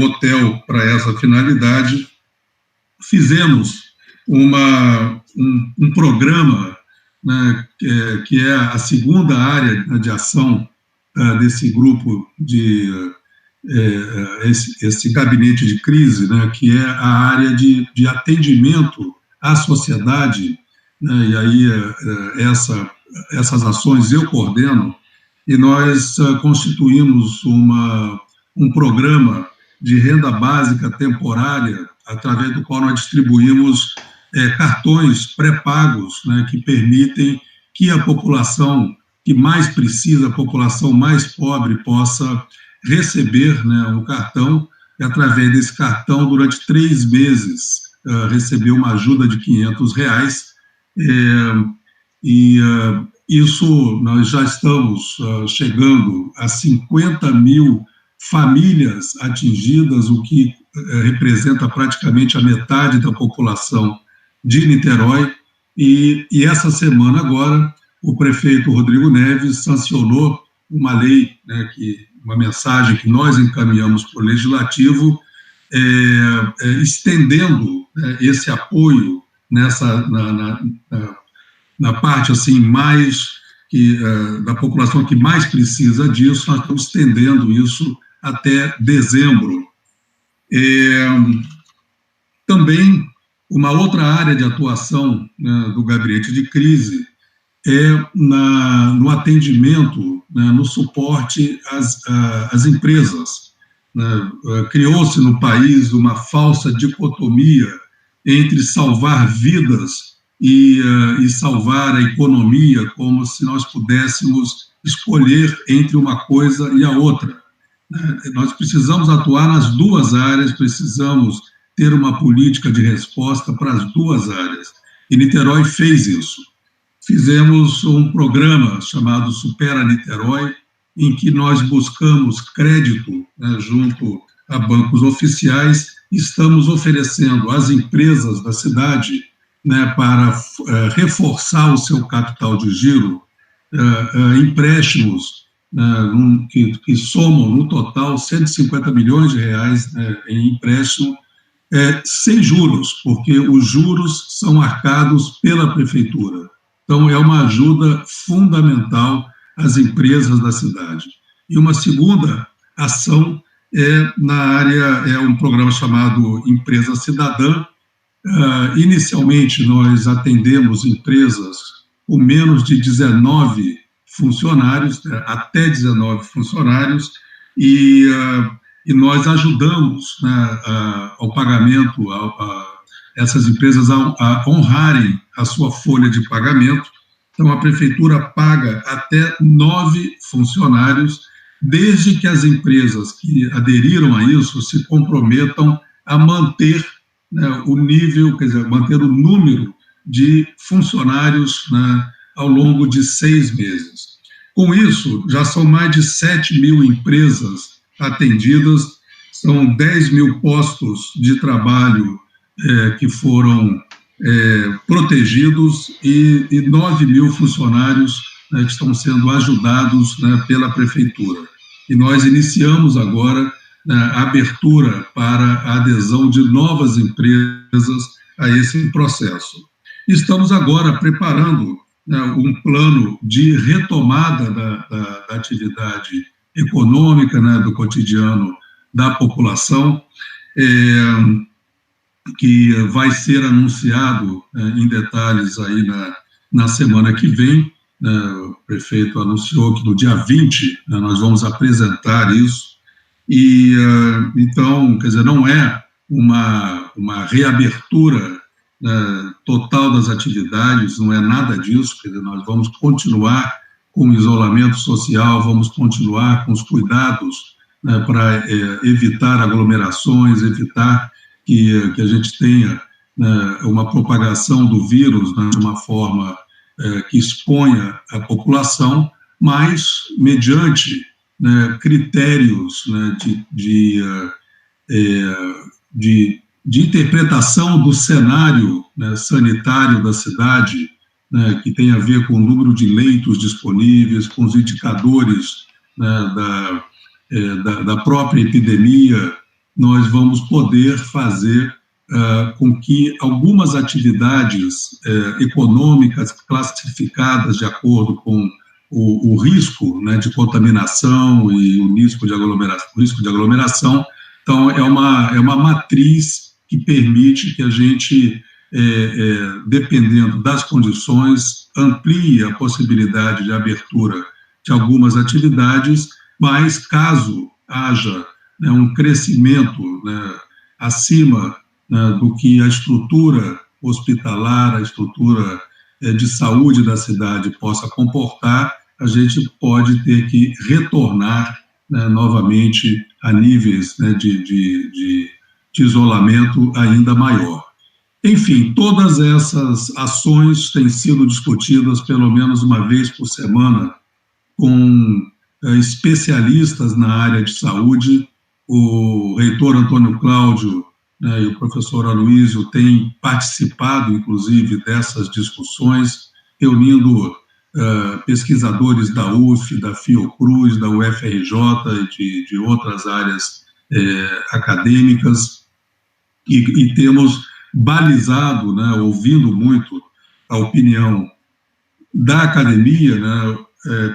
hotel para essa finalidade. Fizemos um programa, né, que é a segunda área de ação desse grupo, esse gabinete de crise, né, que é a área de atendimento à sociedade, né, e aí essas ações eu coordeno, e nós constituímos um programa de renda básica temporária, através do qual nós distribuímos cartões pré-pagos, né, que permitem que a população que mais precisa, a população mais pobre, possa receber, né, um cartão, e através desse cartão, durante 3 meses, receber uma ajuda de R$500, isso nós já estamos chegando a 50 mil famílias atingidas, o que representa praticamente a metade da população de Niterói, e essa semana agora o prefeito Rodrigo Neves sancionou uma lei, né, uma mensagem que nós encaminhamos para o Legislativo, estendendo esse apoio na parte assim mais da população que mais precisa disso. Nós estamos estendendo isso até dezembro. Também uma outra área de atuação, né, do gabinete de crise no atendimento, né, no suporte às empresas, né? Criou-se no país uma falsa dicotomia entre salvar vidas e salvar a economia, como se nós pudéssemos escolher entre uma coisa e a outra. Nós precisamos atuar nas duas áreas, precisamos ter uma política de resposta para as duas áreas. E Niterói fez isso. Fizemos um programa chamado Supera Niterói, em que nós buscamos crédito, né, junto a bancos oficiais, e estamos oferecendo às empresas da cidade, né, para reforçar o seu capital de giro, empréstimos, que somam no total R$150 milhões, né, em empréstimo, sem juros, porque os juros são arcados pela prefeitura. Então, é uma ajuda fundamental às empresas da cidade. E uma segunda ação na área, um programa chamado Empresa Cidadã. Inicialmente, nós atendemos empresas com menos de 19 funcionários, até 19 funcionários, e nós ajudamos, né, ao pagamento, essas empresas a honrarem a sua folha de pagamento. Então, a prefeitura paga até 9 funcionários, desde que as empresas que aderiram a isso se comprometam a manter, né, o nível, quer dizer, manter o número de funcionários, né, ao longo de 6 meses. Com isso, já são mais de 7 mil empresas atendidas, são 10 mil postos de trabalho que foram protegidos, e 9 mil funcionários, né, que estão sendo ajudados, né, pela prefeitura. E nós iniciamos agora, né, a abertura para a adesão de novas empresas a esse processo. Estamos agora preparando, né, um plano de retomada da atividade econômica, né, do cotidiano da população, que vai ser anunciado em detalhes aí na semana que vem. O prefeito anunciou que no dia 20 nós vamos apresentar isso, e então, quer dizer, não é uma reabertura total das atividades, não é nada disso, quer dizer, nós vamos continuar com o isolamento social, vamos continuar com os cuidados para evitar aglomerações, evitar que a gente tenha uma propagação do vírus de uma forma que exponha a população, mas mediante critérios de interpretação do cenário sanitário da cidade, que tem a ver com o número de leitos disponíveis, com os indicadores da própria epidemia, nós vamos poder fazer com que algumas atividades econômicas classificadas de acordo com o risco de contaminação e o risco de aglomeração, então é uma matriz que permite que a gente, dependendo das condições, amplie a possibilidade de abertura de algumas atividades, mas caso haja um crescimento acima do que a estrutura hospitalar, a estrutura de saúde da cidade possa comportar, a gente pode ter que retornar novamente a níveis de isolamento ainda maior. Enfim, todas essas ações têm sido discutidas pelo menos uma vez por semana com especialistas na área de saúde. O reitor Antônio Cláudio e o professor Aloísio têm participado, inclusive, dessas discussões, reunindo pesquisadores da UF, da Fiocruz, da UFRJ e de outras áreas acadêmicas, e temos balizado, ouvindo muito a opinião da academia,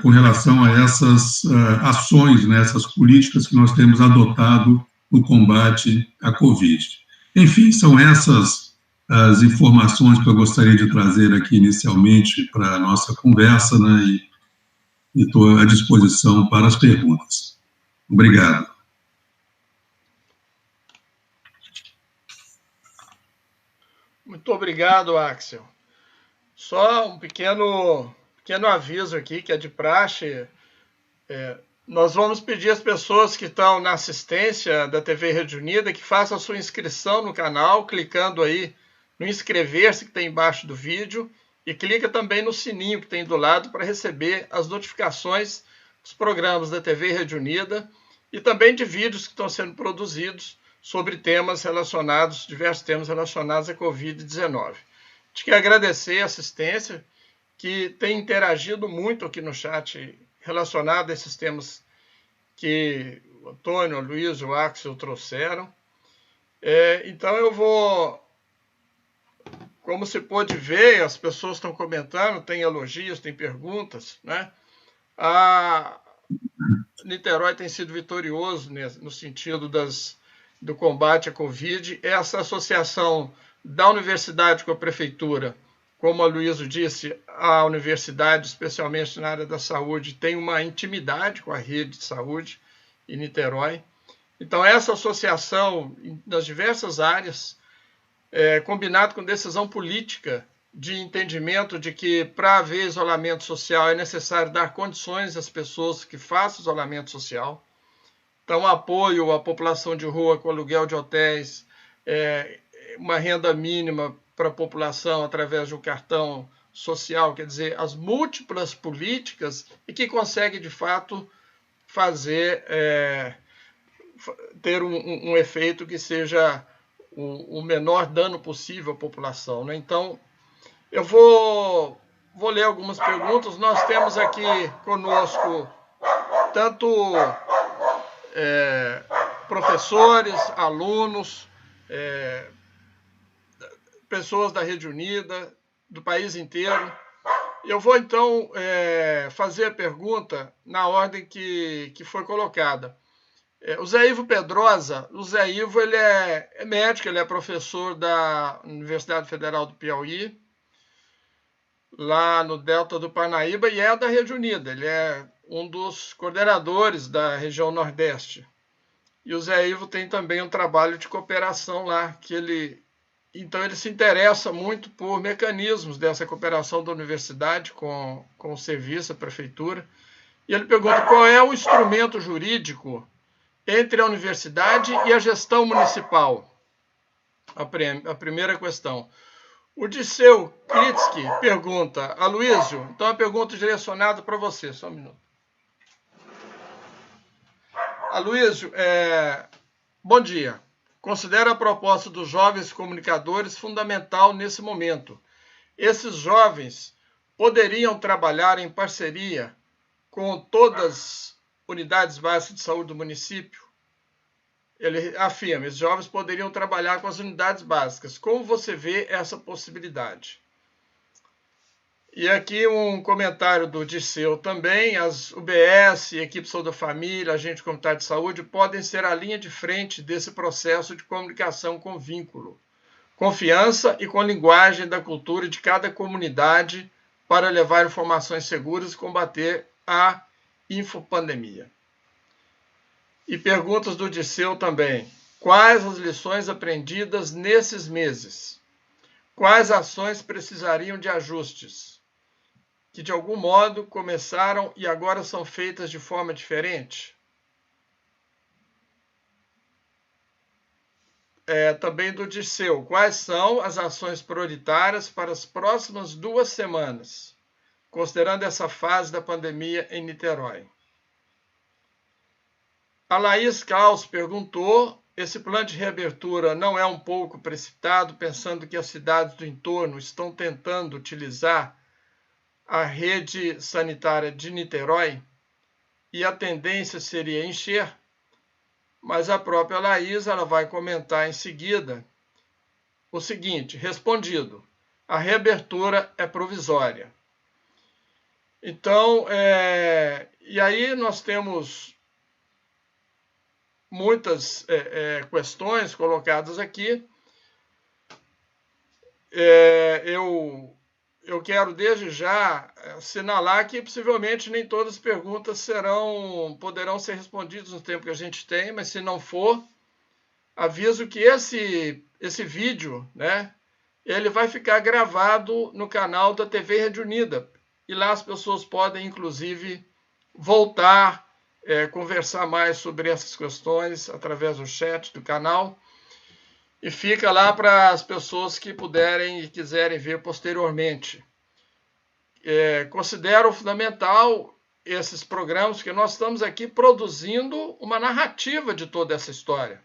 com relação a essas ações, essas políticas que nós temos adotado no combate à Covid. Enfim, são essas as informações que eu gostaria de trazer aqui inicialmente para a nossa conversa, e estou à disposição para as perguntas. Obrigado. Muito obrigado, Axel. Só um pequeno aviso aqui, que é de praxe. Nós vamos pedir às pessoas que estão na assistência da TV Rede Unida que façam a sua inscrição no canal, clicando aí no inscrever-se que tem embaixo do vídeo, e clica também no sininho que tem do lado para receber as notificações dos programas da TV Rede Unida e também de vídeos que estão sendo produzidos sobre diversos temas relacionados à Covid-19. A gente quer agradecer a assistência, que tem interagido muito aqui no chat relacionado a esses temas que o Antônio, o Luiz e o Axel trouxeram. Então eu vou, como se pôde ver, as pessoas estão comentando, tem elogios, tem perguntas, A Niterói tem sido vitorioso no sentido do combate à Covid. Essa associação da universidade com a prefeitura, como a Luísa disse, a universidade, especialmente na área da saúde, tem uma intimidade com a rede de saúde em Niterói. Então, essa associação das diversas áreas, combinado com decisão política de entendimento de que, para haver isolamento social, é necessário dar condições às pessoas que façam isolamento social. Então, apoio à população de rua com aluguel de hotéis, uma renda mínima para a população através de um cartão social, quer dizer, as múltiplas políticas e que consegue, de fato, ter um efeito que seja o menor dano possível à população. Então, eu vou ler algumas perguntas. Nós temos aqui conosco tanto professores, alunos, pessoas da Rede Unida, do país inteiro. Eu vou, então, fazer a pergunta na ordem que foi colocada. O Zé Ivo Pedrosa, o Zé Ivo ele é médico, ele é professor da Universidade Federal do Piauí, lá no Delta do Parnaíba, e é da Rede Unida. Ele é um dos coordenadores da região Nordeste. E o Zé Ivo tem também um trabalho de cooperação lá, então ele se interessa muito por mecanismos dessa cooperação da universidade com o serviço, a prefeitura. E ele pergunta qual é o instrumento jurídico entre a universidade e a gestão municipal. A primeira questão. O Disseu Kritsky pergunta, Aloysio, então a pergunta direcionada para você, só um minuto. Aloysio, bom dia. Considero a proposta dos jovens comunicadores fundamental nesse momento. Esses jovens poderiam trabalhar em parceria com todas as unidades básicas de saúde do município? Ele afirma, esses jovens poderiam trabalhar com as unidades básicas. Como você vê essa possibilidade? E aqui um comentário do Disseu também. As UBS, equipe de saúde da família, agente comunitário de saúde podem ser a linha de frente desse processo de comunicação com vínculo, confiança e com linguagem da cultura de cada comunidade para levar informações seguras e combater a infopandemia. E perguntas do Disseu também. Quais as lições aprendidas nesses meses? Quais ações precisariam de ajustes? Que de algum modo começaram e agora são feitas de forma diferente? Também do Disseu. Quais são as ações prioritárias para as próximas 2 semanas, considerando essa fase da pandemia em Niterói? A Laís Caos perguntou, esse plano de reabertura não é um pouco precipitado, pensando que as cidades do entorno estão tentando utilizar a rede sanitária de Niterói e a tendência seria encher? Mas a própria Laís ela vai comentar em seguida o seguinte, respondido, a reabertura é provisória. Então, e aí nós temos muitas questões colocadas aqui. Eu quero desde já assinalar que possivelmente nem todas as perguntas poderão ser respondidas no tempo que a gente tem, mas se não for, aviso que esse vídeo, né, ele vai ficar gravado no canal da TV Rede Unida, e lá as pessoas podem, inclusive, voltar, conversar mais sobre essas questões através do chat do canal, e fica lá para as pessoas que puderem e quiserem ver posteriormente. Considero fundamental esses programas, porque nós estamos aqui produzindo uma narrativa de toda essa história.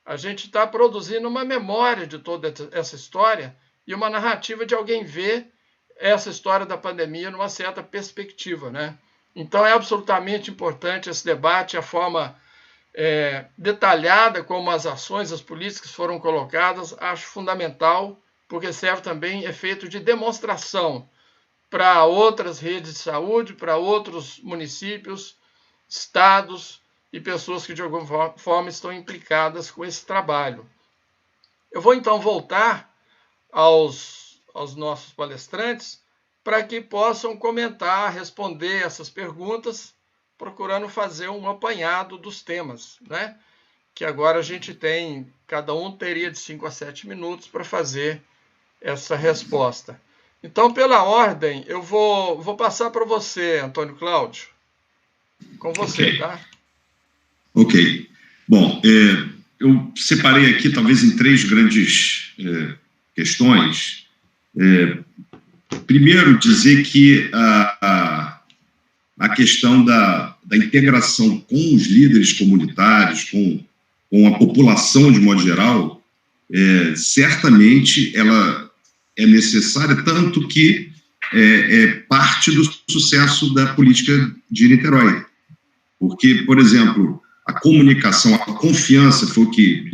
A gente está produzindo uma memória de toda essa história e uma narrativa de alguém ver essa história da pandemia numa certa perspectiva, né? Então é absolutamente importante esse debate, a forma detalhada como as ações, as políticas foram colocadas, acho fundamental, porque serve também efeito de demonstração para outras redes de saúde, para outros municípios, estados e pessoas que de alguma forma estão implicadas com esse trabalho. Eu vou então voltar aos nossos palestrantes para que possam comentar, responder essas perguntas, procurando fazer um apanhado dos temas, né? Que agora a gente tem, cada um teria de 5 a 7 minutos para fazer essa resposta. Então, pela ordem, eu vou passar para você, Antônio Cláudio. Com você, okay. Tá? Ok. Bom, eu separei aqui, talvez, em 3 grandes questões. Primeiro, dizer que a questão da integração com os líderes comunitários, com a população de modo geral, certamente ela é necessária, tanto que é parte do sucesso da política de Niterói. Porque, por exemplo, a comunicação, a confiança foi o que...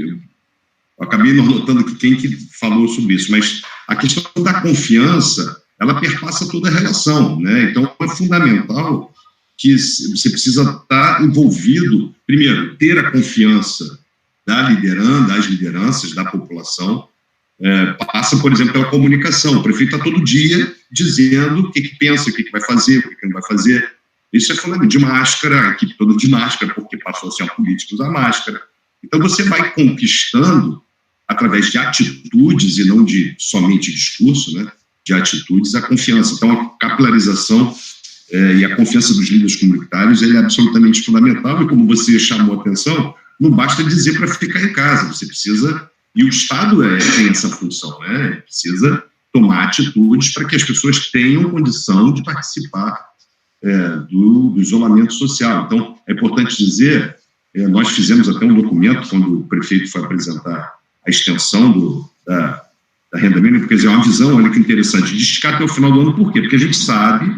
Eu acabei não notando quem que falou sobre isso, mas a questão da confiança, ela perpassa toda a relação, né? Então, é fundamental que você precisa estar envolvido, primeiro, ter a confiança das lideranças, da população, passa, por exemplo, pela comunicação. O prefeito está todo dia dizendo o que pensa, o que vai fazer, o que não vai fazer. Isso é fundamental. De máscara, a equipe toda de máscara, porque passou a ser uma política usar máscara. Então, você vai conquistando, através de atitudes e não de somente discurso, né, de atitudes, a confiança. Então, a capilarização e a confiança dos líderes comunitários é absolutamente fundamental. E como você chamou a atenção, não basta dizer para ficar em casa, você precisa, e o Estado tem essa função, né, precisa tomar atitudes para que as pessoas tenham condição de participar do isolamento social. Então, é importante dizer, nós fizemos até um documento, quando o prefeito foi apresentar a extensão da renda mínima, quer dizer, é uma visão, olha que interessante, de esticar até o final do ano. Por quê? Porque a gente sabe,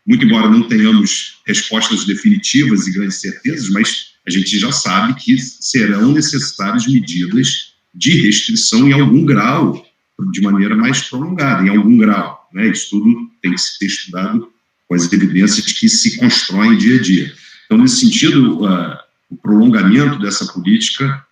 muito embora não tenhamos respostas definitivas e grandes certezas, mas a gente já sabe que serão necessárias medidas de restrição em algum grau, de maneira mais prolongada, em algum grau, né? Isso tudo tem que ser estudado com as evidências que se constroem dia a dia. Então, nesse sentido, o prolongamento dessa política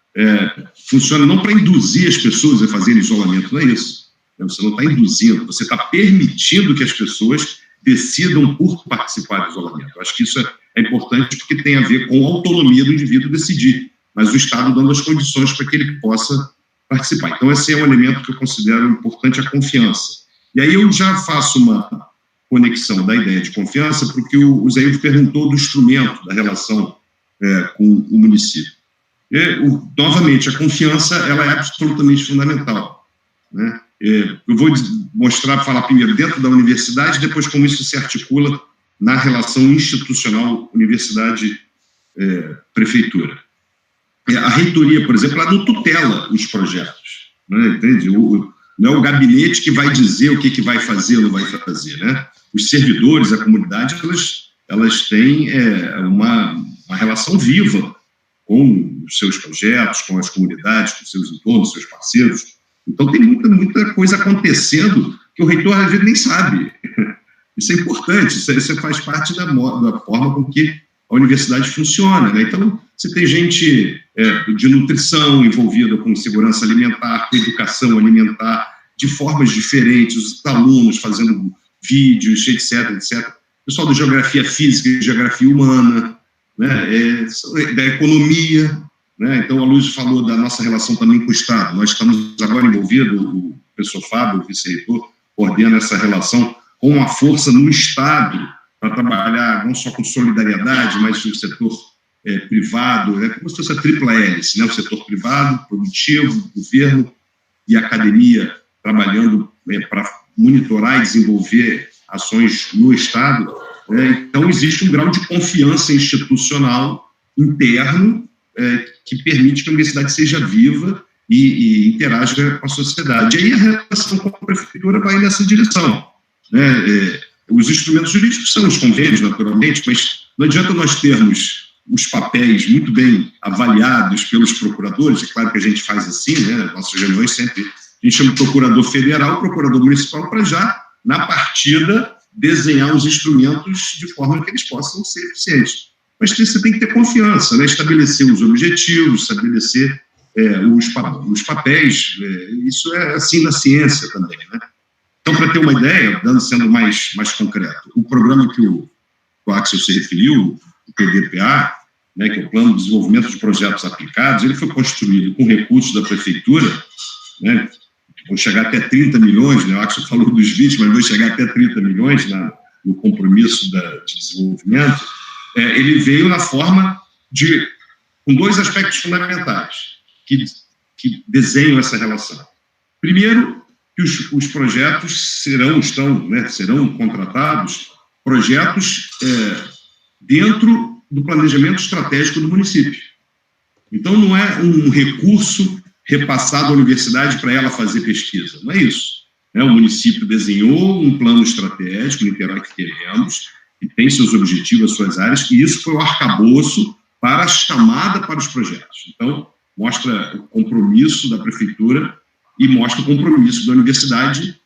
funciona não para induzir as pessoas a fazerem isolamento, não é isso. Você não está induzindo, você está permitindo que as pessoas decidam por participar do isolamento. Eu acho que isso é importante porque tem a ver com a autonomia do indivíduo decidir, mas o Estado dando as condições para que ele possa participar. Então, esse é um elemento que eu considero importante, a confiança. E aí eu já faço uma conexão da ideia de confiança, porque o Zé Ivo perguntou do instrumento, da relação com o município. Novamente, a confiança ela é absolutamente fundamental, né? Eu vou falar primeiro dentro da universidade, depois como isso se articula na relação institucional universidade-prefeitura. A reitoria, por exemplo, ela não tutela os projetos, né? Entende? Não é o gabinete que vai dizer o que vai fazer ou não vai fazer, né? Os servidores, a comunidade, elas têm uma relação viva com os seus projetos, com as comunidades, com os seus entornos, seus parceiros. Então, tem muita coisa acontecendo que o reitor, às vezes, nem sabe. Isso é importante, isso faz parte da forma com que a universidade funciona, né? Então, você tem gente de nutrição envolvida com segurança alimentar, com educação alimentar, de formas diferentes, os alunos fazendo vídeos, etc. O pessoal da geografia física e geografia humana, né? Da economia, né? Então, a Luiz falou da nossa relação também com o Estado. Nós estamos agora envolvidos, o professor Fábio, o vice-reitor, coordena essa relação com a força no Estado para trabalhar não só com solidariedade, mas no setor privado, como se fosse a tripla hélice, né? O setor privado, produtivo, governo e academia trabalhando para monitorar e desenvolver ações no Estado. Então, existe um grau de confiança institucional interno que permite que a universidade seja viva e interaja com a sociedade. E aí a relação com a prefeitura vai nessa direção, né? Os instrumentos jurídicos são os convênios, naturalmente, mas não adianta nós termos os papéis muito bem avaliados pelos procuradores. É claro que a gente faz assim, né? Nossas reuniões sempre, a gente chama o procurador federal, o procurador municipal, para já, na partida, desenhar os instrumentos de forma que eles possam ser eficientes. Mas você tem que ter confiança, né? Estabelecer os objetivos, estabelecer os papéis. Isso é assim na ciência também, né? Então, para ter uma ideia, sendo mais concreto, o programa que o Axel se referiu, o PDPA, né, que é o Plano de Desenvolvimento de Projetos Aplicados, ele foi construído com recursos da prefeitura, né, vão chegar até 30 milhões, né, o Axel falou dos 20, mas vão chegar até 30 milhões no compromisso de desenvolvimento. Ele veio na forma com dois aspectos fundamentais que desenham essa relação. Primeiro, que os projetos serão contratados, projetos dentro do planejamento estratégico do município. Então, não é um recurso repassado à universidade para ela fazer pesquisa, não é isso. O município desenhou um plano estratégico, Niterói que queremos, e tem seus objetivos, suas áreas, e isso foi o arcabouço para a chamada para os projetos. Então, mostra o compromisso da prefeitura e mostra o compromisso da universidade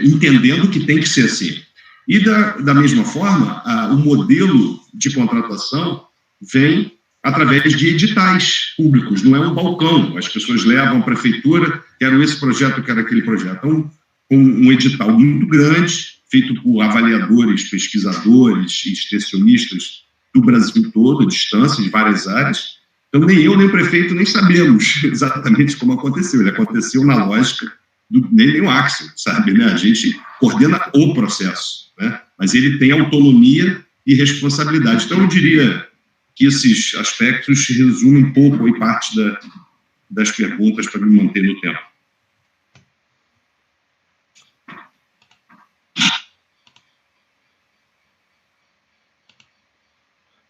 entendendo que tem que ser assim. E, da mesma forma, o modelo de contratação vem através de editais públicos, não é um balcão. As pessoas levam à prefeitura, quero esse projeto, quero aquele projeto. Então, um edital muito grande, feito por avaliadores, pesquisadores e extensionistas do Brasil todo, à distância, de várias áreas. Então, nem eu, nem o prefeito, nem sabemos exatamente como aconteceu. Ele aconteceu na lógica nem o Axel, sabe? Né? A gente coordena o processo, né? Mas ele tem autonomia e responsabilidade. Então, eu diria que esses aspectos resumem um pouco aí parte das perguntas para me manter no tempo.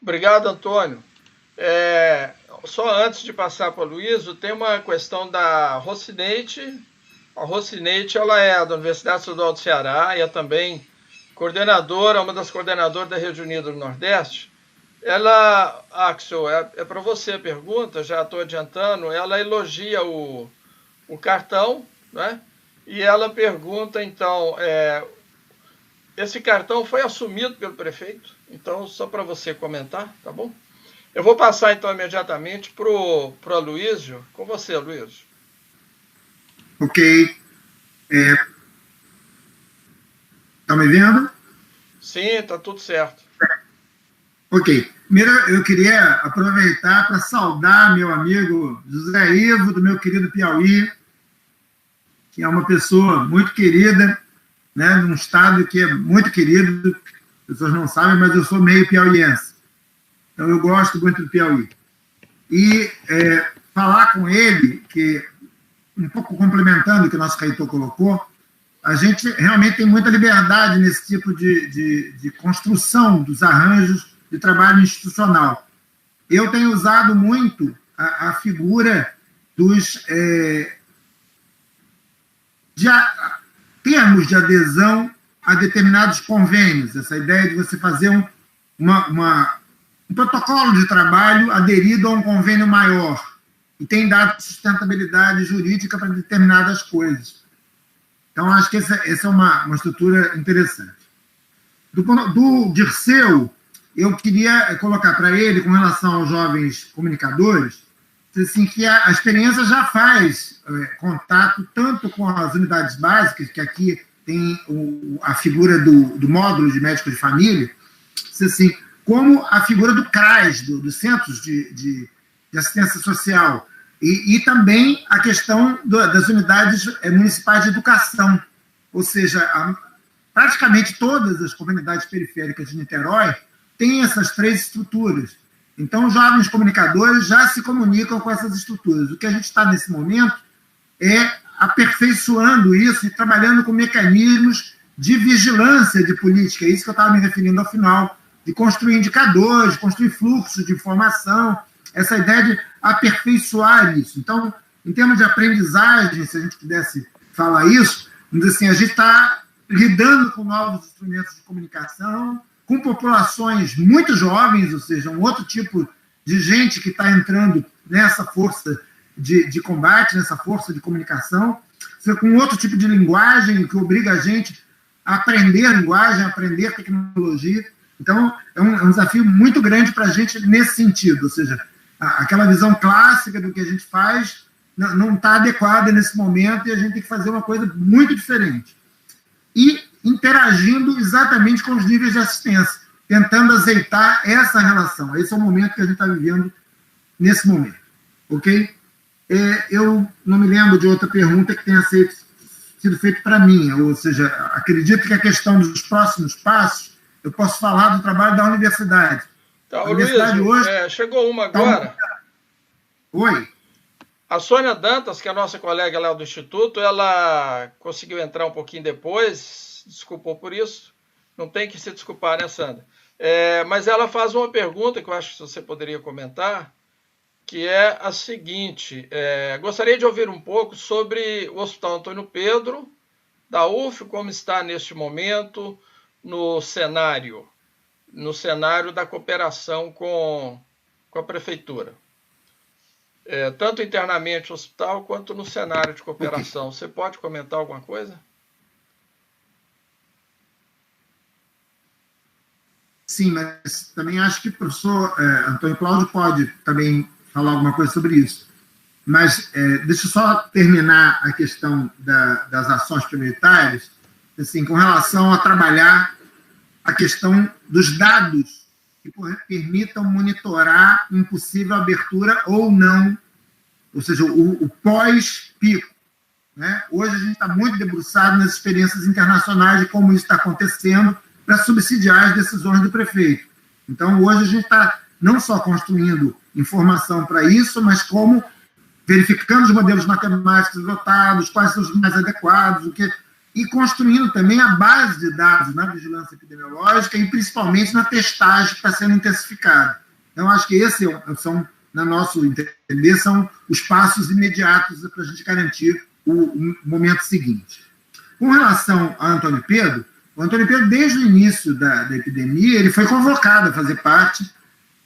Obrigado, Antônio. Só antes de passar para o Luísio, tem uma questão da Rocineide. A Rocineide, ela é da Universidade Estadual do Ceará e é também coordenadora, uma das coordenadoras da Rede Unida do Nordeste. Ela, Axel, é para você a pergunta, já estou adiantando, ela elogia o cartão, né? E ela pergunta, então, esse cartão foi assumido pelo prefeito? Então, só para você comentar, tá bom? Eu vou passar, então, imediatamente para o Aloysio. Com você, Aloysio. Ok. Está me vendo? Sim, está tudo certo. Ok. Primeiro, eu queria aproveitar para saudar meu amigo José Ivo, do meu querido Piauí, que é uma pessoa muito querida, né, num estado que é muito querido. As pessoas não sabem, mas eu sou meio piauiense. Então, eu gosto muito do Piauí. E falar com ele, que um pouco complementando o que o nosso reitor colocou, a gente realmente tem muita liberdade nesse tipo de construção dos arranjos de trabalho institucional. Eu tenho usado muito a figura dos termos de adesão a determinados convênios, essa ideia de você fazer um protocolo de trabalho aderido a um convênio maior, e tem dado sustentabilidade jurídica para determinadas coisas. Então, acho que essa é uma estrutura interessante. Do Dirceu, eu queria colocar para ele, com relação aos jovens comunicadores, assim, que a experiência já faz contato tanto com as unidades básicas, que aqui tem a figura do módulo de médico de família, assim, como a figura do CRAS, dos Centros de Assistência Social, e também a questão das unidades municipais de educação, ou seja, praticamente todas as comunidades periféricas de Niterói têm essas três estruturas. Então, os jovens comunicadores já se comunicam com essas estruturas. O que a gente está nesse momento é aperfeiçoando isso e trabalhando com mecanismos de vigilância de política. É isso que eu estava me referindo ao final, de construir indicadores, de construir fluxos de informação, essa ideia de aperfeiçoar isso. Então, em termos de aprendizagem, se a gente pudesse falar isso, vamos dizer assim, a gente está lidando com novos instrumentos de comunicação, com populações muito jovens, ou seja, um outro tipo de gente que está entrando nessa força de combate, nessa força de comunicação, com outro tipo de linguagem que obriga a gente a aprender linguagem, a aprender tecnologia. Então, é um desafio muito grande para a gente nesse sentido, ou seja, aquela visão clássica do que a gente faz não está adequada nesse momento e a gente tem que fazer uma coisa muito diferente. E interagindo exatamente com os níveis de assistência, tentando azeitar essa relação. Esse é o momento que a gente está vivendo nesse momento. Ok? Eu não me lembro de outra pergunta que tenha sido feita para mim, ou seja, acredito que a questão dos próximos passos, eu posso falar do trabalho da universidade. Tá, a universidade Luiz, hoje... chegou uma agora. Oi. A Sônia Dantas, que é a nossa colega lá do Instituto, ela conseguiu entrar um pouquinho depois, desculpou por isso. Não tem que se desculpar, né, Sandra? Mas ela faz uma pergunta que eu acho que você poderia comentar, que é a seguinte: gostaria de ouvir um pouco sobre o Hospital Antônio Pedro, da UF, como está neste momento no cenário da cooperação com a Prefeitura. Tanto internamente no hospital, quanto no cenário de cooperação. Você pode comentar alguma coisa? sim, mas também acho que o professor Antônio Cláudio pode também falar alguma coisa sobre isso. Mas deixa eu só terminar a questão das ações prioritárias, assim, com relação a trabalhar a questão dos dados que permitam monitorar uma possível abertura ou não, ou seja, o pós-pico. Né? Hoje a gente está muito debruçado nas experiências internacionais de como isso está acontecendo para subsidiar as decisões do prefeito. Então, hoje a gente está não só construindo informação para isso, mas como verificando os modelos matemáticos adotados, quais são os mais adequados, e construindo também a base de dados na vigilância epidemiológica e principalmente na testagem que está sendo intensificada. Então, acho que esses são, na nosso entender, são os passos imediatos para a gente garantir o momento seguinte. Com relação a Antônio Pedro, o Antônio Pedro, desde o início da epidemia, ele foi convocado a fazer parte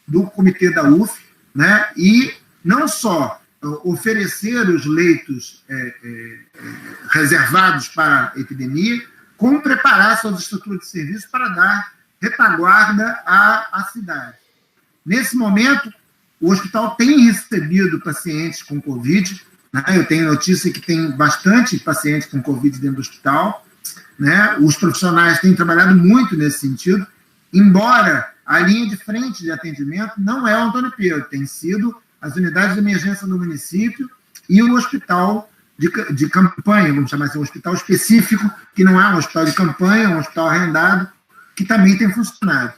do comitê da UF, né, e não só oferecer os leitos reservados para a epidemia, como preparar suas estruturas de serviço para dar retaguarda à cidade. Nesse momento, o hospital tem recebido pacientes com Covid, né? Eu tenho notícia que tem bastante pacientes com Covid dentro do hospital, né? Os profissionais têm trabalhado muito nesse sentido, embora a linha de frente de atendimento não é o Antônio Pedro, tem sido as unidades de emergência do município e o hospital de campanha, vamos chamar assim, um hospital específico, que não é um hospital de campanha, é um hospital arrendado, que também tem funcionado,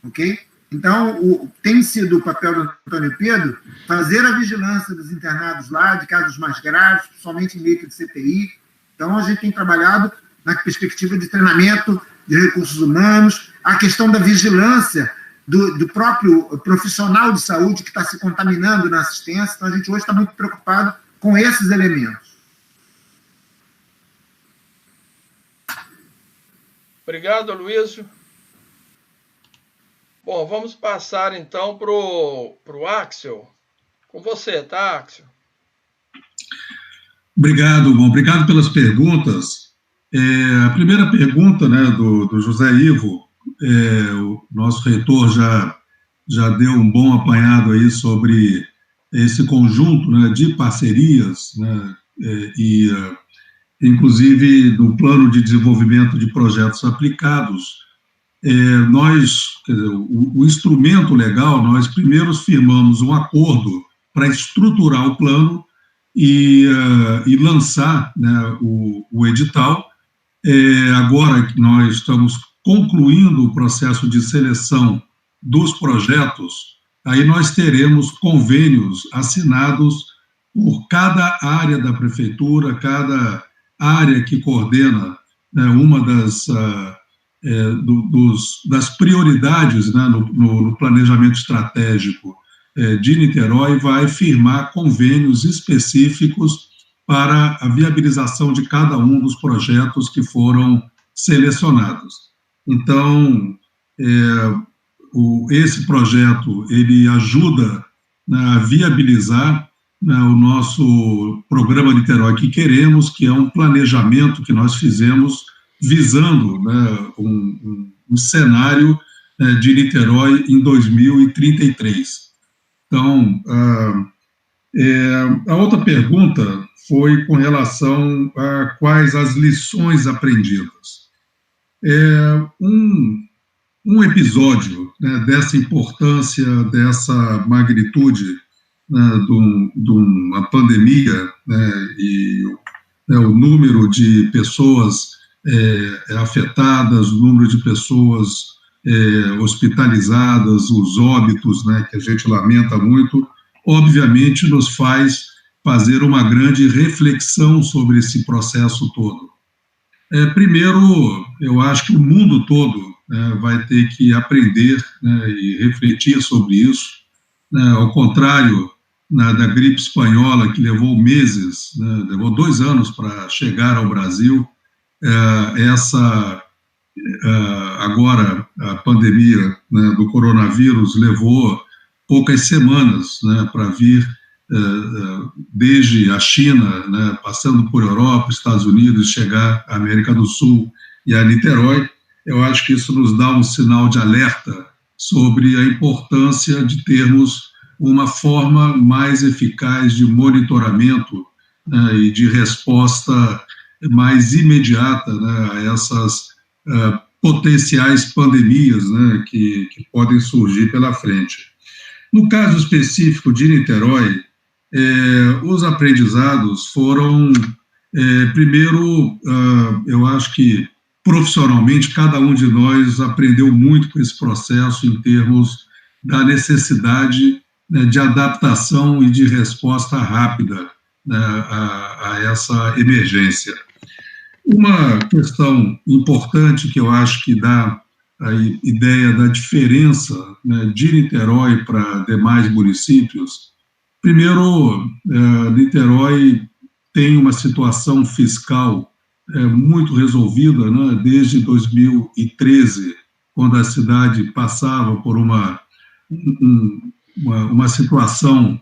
ok? Então, tem sido o papel do Antônio Pedro fazer a vigilância dos internados lá, de casos mais graves, principalmente em leito de CTI. Então, a gente tem trabalhado na perspectiva de treinamento de recursos humanos, a questão da vigilância do próprio profissional de saúde que está se contaminando na assistência. Então, a gente hoje está muito preocupado com esses elementos. Obrigado, Aloysio. Bom, vamos passar então para o Axel. Com você, tá, Axel? Obrigado, bom. Obrigado pelas perguntas. A primeira pergunta, né, do José Ivo, o nosso reitor já deu um bom apanhado aí sobre esse conjunto, né, de parcerias, né, inclusive no plano de desenvolvimento de projetos aplicados. Quer dizer, o instrumento legal, nós primeiro firmamos um acordo para estruturar o plano e lançar, né, o edital. Agora que nós estamos concluindo o processo de seleção dos projetos, aí nós teremos convênios assinados por cada área da prefeitura, cada área que coordena, né, uma das prioridades, né, no planejamento estratégico de Niterói, vai firmar convênios específicos para a viabilização de cada um dos projetos que foram selecionados. Então, esse projeto, ele ajuda, né, a viabilizar, né, o nosso programa Niterói que queremos, que é um planejamento que nós fizemos visando, né, um cenário de Niterói em 2033. Então, a outra pergunta foi com relação a quais as lições aprendidas. Um episódio, né, dessa importância, dessa magnitude, né, de uma pandemia, né, e o número de pessoas afetadas, o número de pessoas hospitalizadas, os óbitos, né, que a gente lamenta muito, obviamente nos faz fazer uma grande reflexão sobre esse processo todo. Primeiro, eu acho que o mundo todo, né, vai ter que aprender, né, e refletir sobre isso, né, ao contrário, né, da gripe espanhola, que levou meses, né, levou 2 anos para chegar ao Brasil. Agora, a pandemia, né, do coronavírus levou poucas semanas, né, para vir desde a China, né, passando por Europa, Estados Unidos, chegar à América do Sul e a Niterói. Eu acho que isso nos dá um sinal de alerta sobre a importância de termos uma forma mais eficaz de monitoramento, né, e de resposta mais imediata, né, a essas potenciais pandemias, né, que podem surgir pela frente. No caso específico de Niterói, os aprendizados foram, primeiro, eu acho que profissionalmente cada um de nós aprendeu muito com esse processo em termos da necessidade, né, de adaptação e de resposta rápida, né, a essa emergência. Uma questão importante que eu acho que dá a ideia da diferença, né, de Niterói para demais municípios. Primeiro, Niterói tem uma situação fiscal muito resolvida, né, desde 2013, quando a cidade passava por uma situação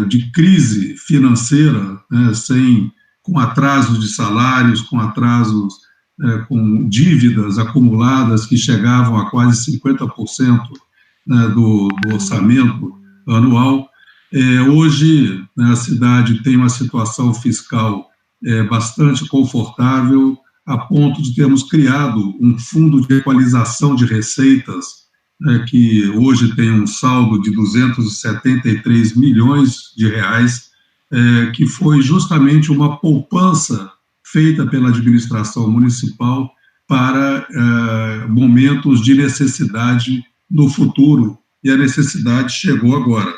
de crise financeira, né, com atrasos de salários, com atrasos, com dívidas acumuladas que chegavam a quase 50%, né, do orçamento anual. Hoje, né, a cidade tem uma situação fiscal bastante confortável, a ponto de termos criado um fundo de equalização de receitas, que hoje tem um saldo de 273 milhões de reais, que foi justamente uma poupança feita pela administração municipal para momentos de necessidade no futuro, e a necessidade chegou agora.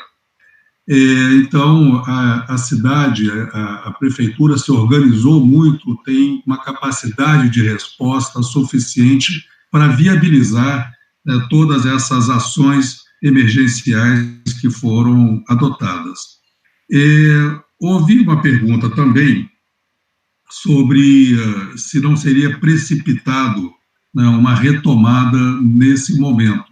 Então, a cidade, a prefeitura se organizou muito, tem uma capacidade de resposta suficiente para viabilizar todas essas ações emergenciais que foram adotadas. Ouvi uma pergunta também sobre se não seria precipitado, né, uma retomada nesse momento.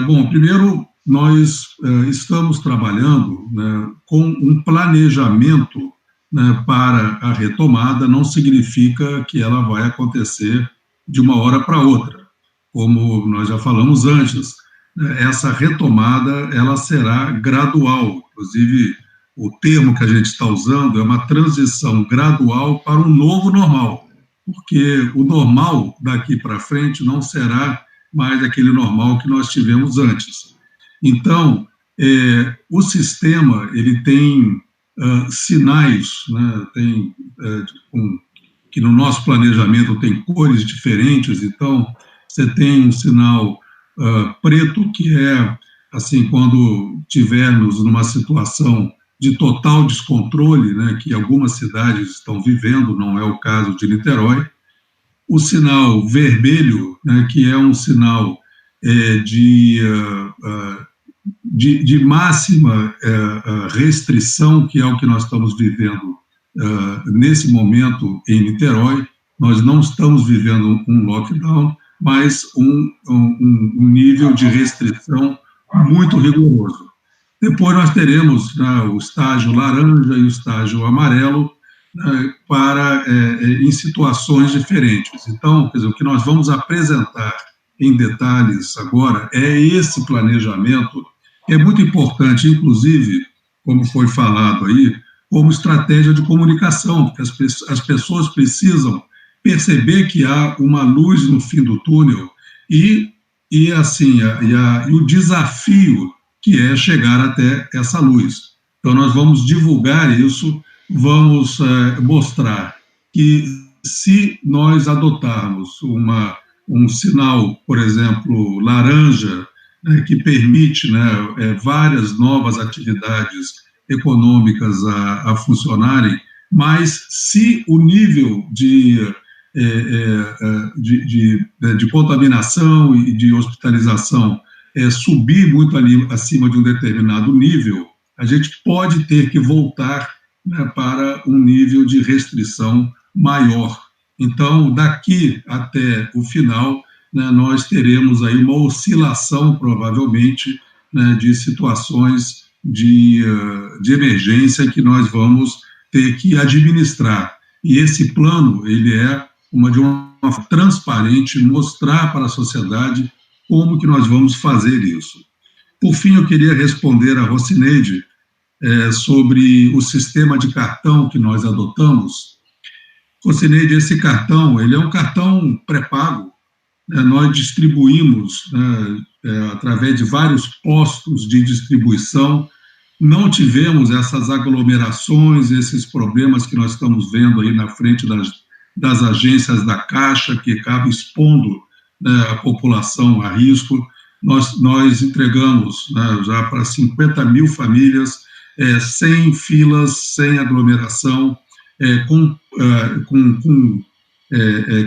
Bom, primeiro, nós estamos trabalhando, né, com um planejamento, né, para a retomada. Não significa que ela vai acontecer de uma hora para outra. Como nós já falamos antes, essa retomada ela será gradual. Inclusive, o termo que a gente está usando é uma transição gradual para um novo normal, porque o normal daqui para frente não será mais aquele normal que nós tivemos antes. Então, o sistema ele tem sinais, né, que no nosso planejamento tem cores diferentes. Então, você tem um sinal preto, que é assim, quando tivermos numa situação de total descontrole, né, que algumas cidades estão vivendo, não é o caso de Niterói. O sinal vermelho, né, que é um sinal de máxima restrição, que é o que nós estamos vivendo nesse momento em Niterói. Nós não estamos vivendo um lockdown, mas um nível de restrição muito rigoroso. Depois nós teremos, né, o estágio laranja e o estágio amarelo, né, em situações diferentes. Então, quer dizer, o que nós vamos apresentar em detalhes agora é esse planejamento, que é muito importante, inclusive, como foi falado aí, como estratégia de comunicação, porque as pessoas precisam perceber que há uma luz no fim do túnel e o desafio que é chegar até essa luz. Então, nós vamos divulgar isso, vamos mostrar que se nós adotarmos um sinal, por exemplo, laranja, né, que permite, né, várias novas atividades econômicas a funcionarem, mas se o nível de contaminação e de hospitalização subir muito ali acima de um determinado nível, a gente pode ter que voltar, né, para um nível de restrição maior. Então, daqui até o final, né, nós teremos aí uma oscilação, provavelmente, né, de situações de emergência que nós vamos ter que administrar. E esse plano, ele é de uma forma transparente, mostrar para a sociedade como que nós vamos fazer isso. Por fim, eu queria responder a Rocineide sobre o sistema de cartão que nós adotamos. Rocineide, esse cartão, ele é um cartão pré-pago, nós distribuímos através de vários postos de distribuição, não tivemos essas aglomerações, esses problemas que nós estamos vendo aí na frente das agências da Caixa, que acabam expondo a população a risco. Nós entregamos já para 50 mil famílias, sem filas, sem aglomeração, com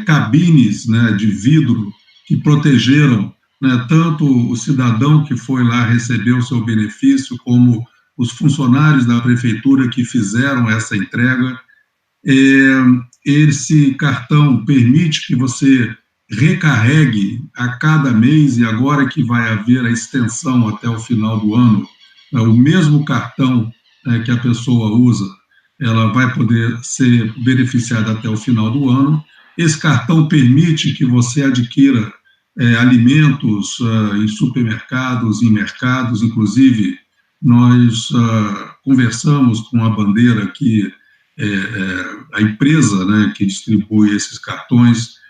cabines de vidro que protegeram tanto o cidadão que foi lá receber o seu benefício, como os funcionários da prefeitura que fizeram essa entrega. Esse cartão permite que você recarregue a cada mês, e agora que vai haver a extensão até o final do ano, o mesmo cartão que a pessoa usa, ela vai poder ser beneficiada até o final do ano. Esse cartão permite que você adquira alimentos em supermercados, em mercados. Inclusive, nós conversamos com a Bandeira, que a empresa que distribui esses cartões,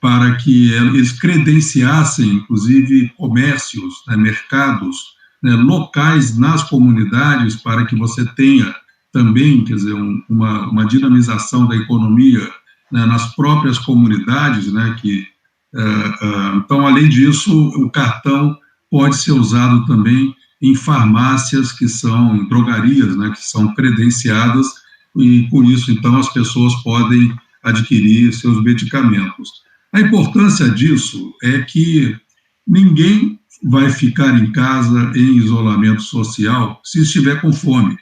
para que eles credenciassem, inclusive, comércios, mercados locais nas comunidades, para que você tenha também, quer dizer, uma dinamização da economia nas próprias comunidades, então, além disso, o cartão pode ser usado também em farmácias que são, em drogarias, que são credenciadas, e por isso, então, as pessoas podem adquirir seus medicamentos. A importância disso é que ninguém vai ficar em casa em isolamento social se estiver com fome.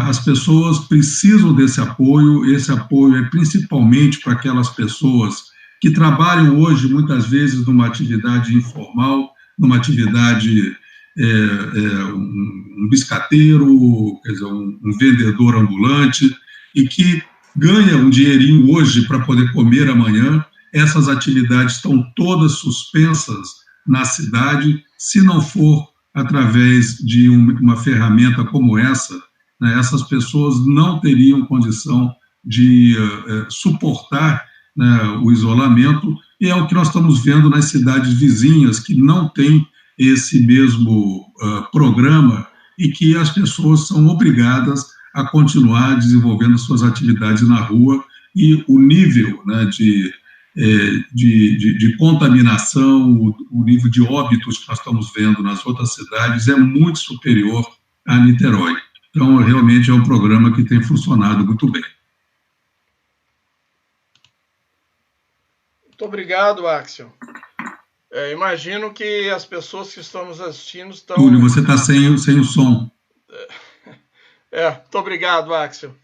As pessoas precisam desse apoio. Esse apoio é principalmente para aquelas pessoas que trabalham hoje, muitas vezes, numa atividade informal, numa atividade, um biscateiro, quer dizer, um vendedor ambulante, e que ganha um dinheirinho hoje para poder comer amanhã. Essas atividades estão todas suspensas na cidade. Se não for através de uma ferramenta como essa, essas pessoas não teriam condição de suportar o isolamento, e é o que nós estamos vendo nas cidades vizinhas, que não têm esse mesmo programa, e que as pessoas são obrigadas a continuar desenvolvendo suas atividades na rua, e o nível de contaminação, o nível de óbitos que nós estamos vendo nas outras cidades é muito superior a Niterói. Então, realmente é um programa que tem funcionado muito bem. Muito obrigado, Axel. Imagino que as pessoas que estão nos assistindo estão... Túlio, você está sem o som. Muito obrigado, Axel.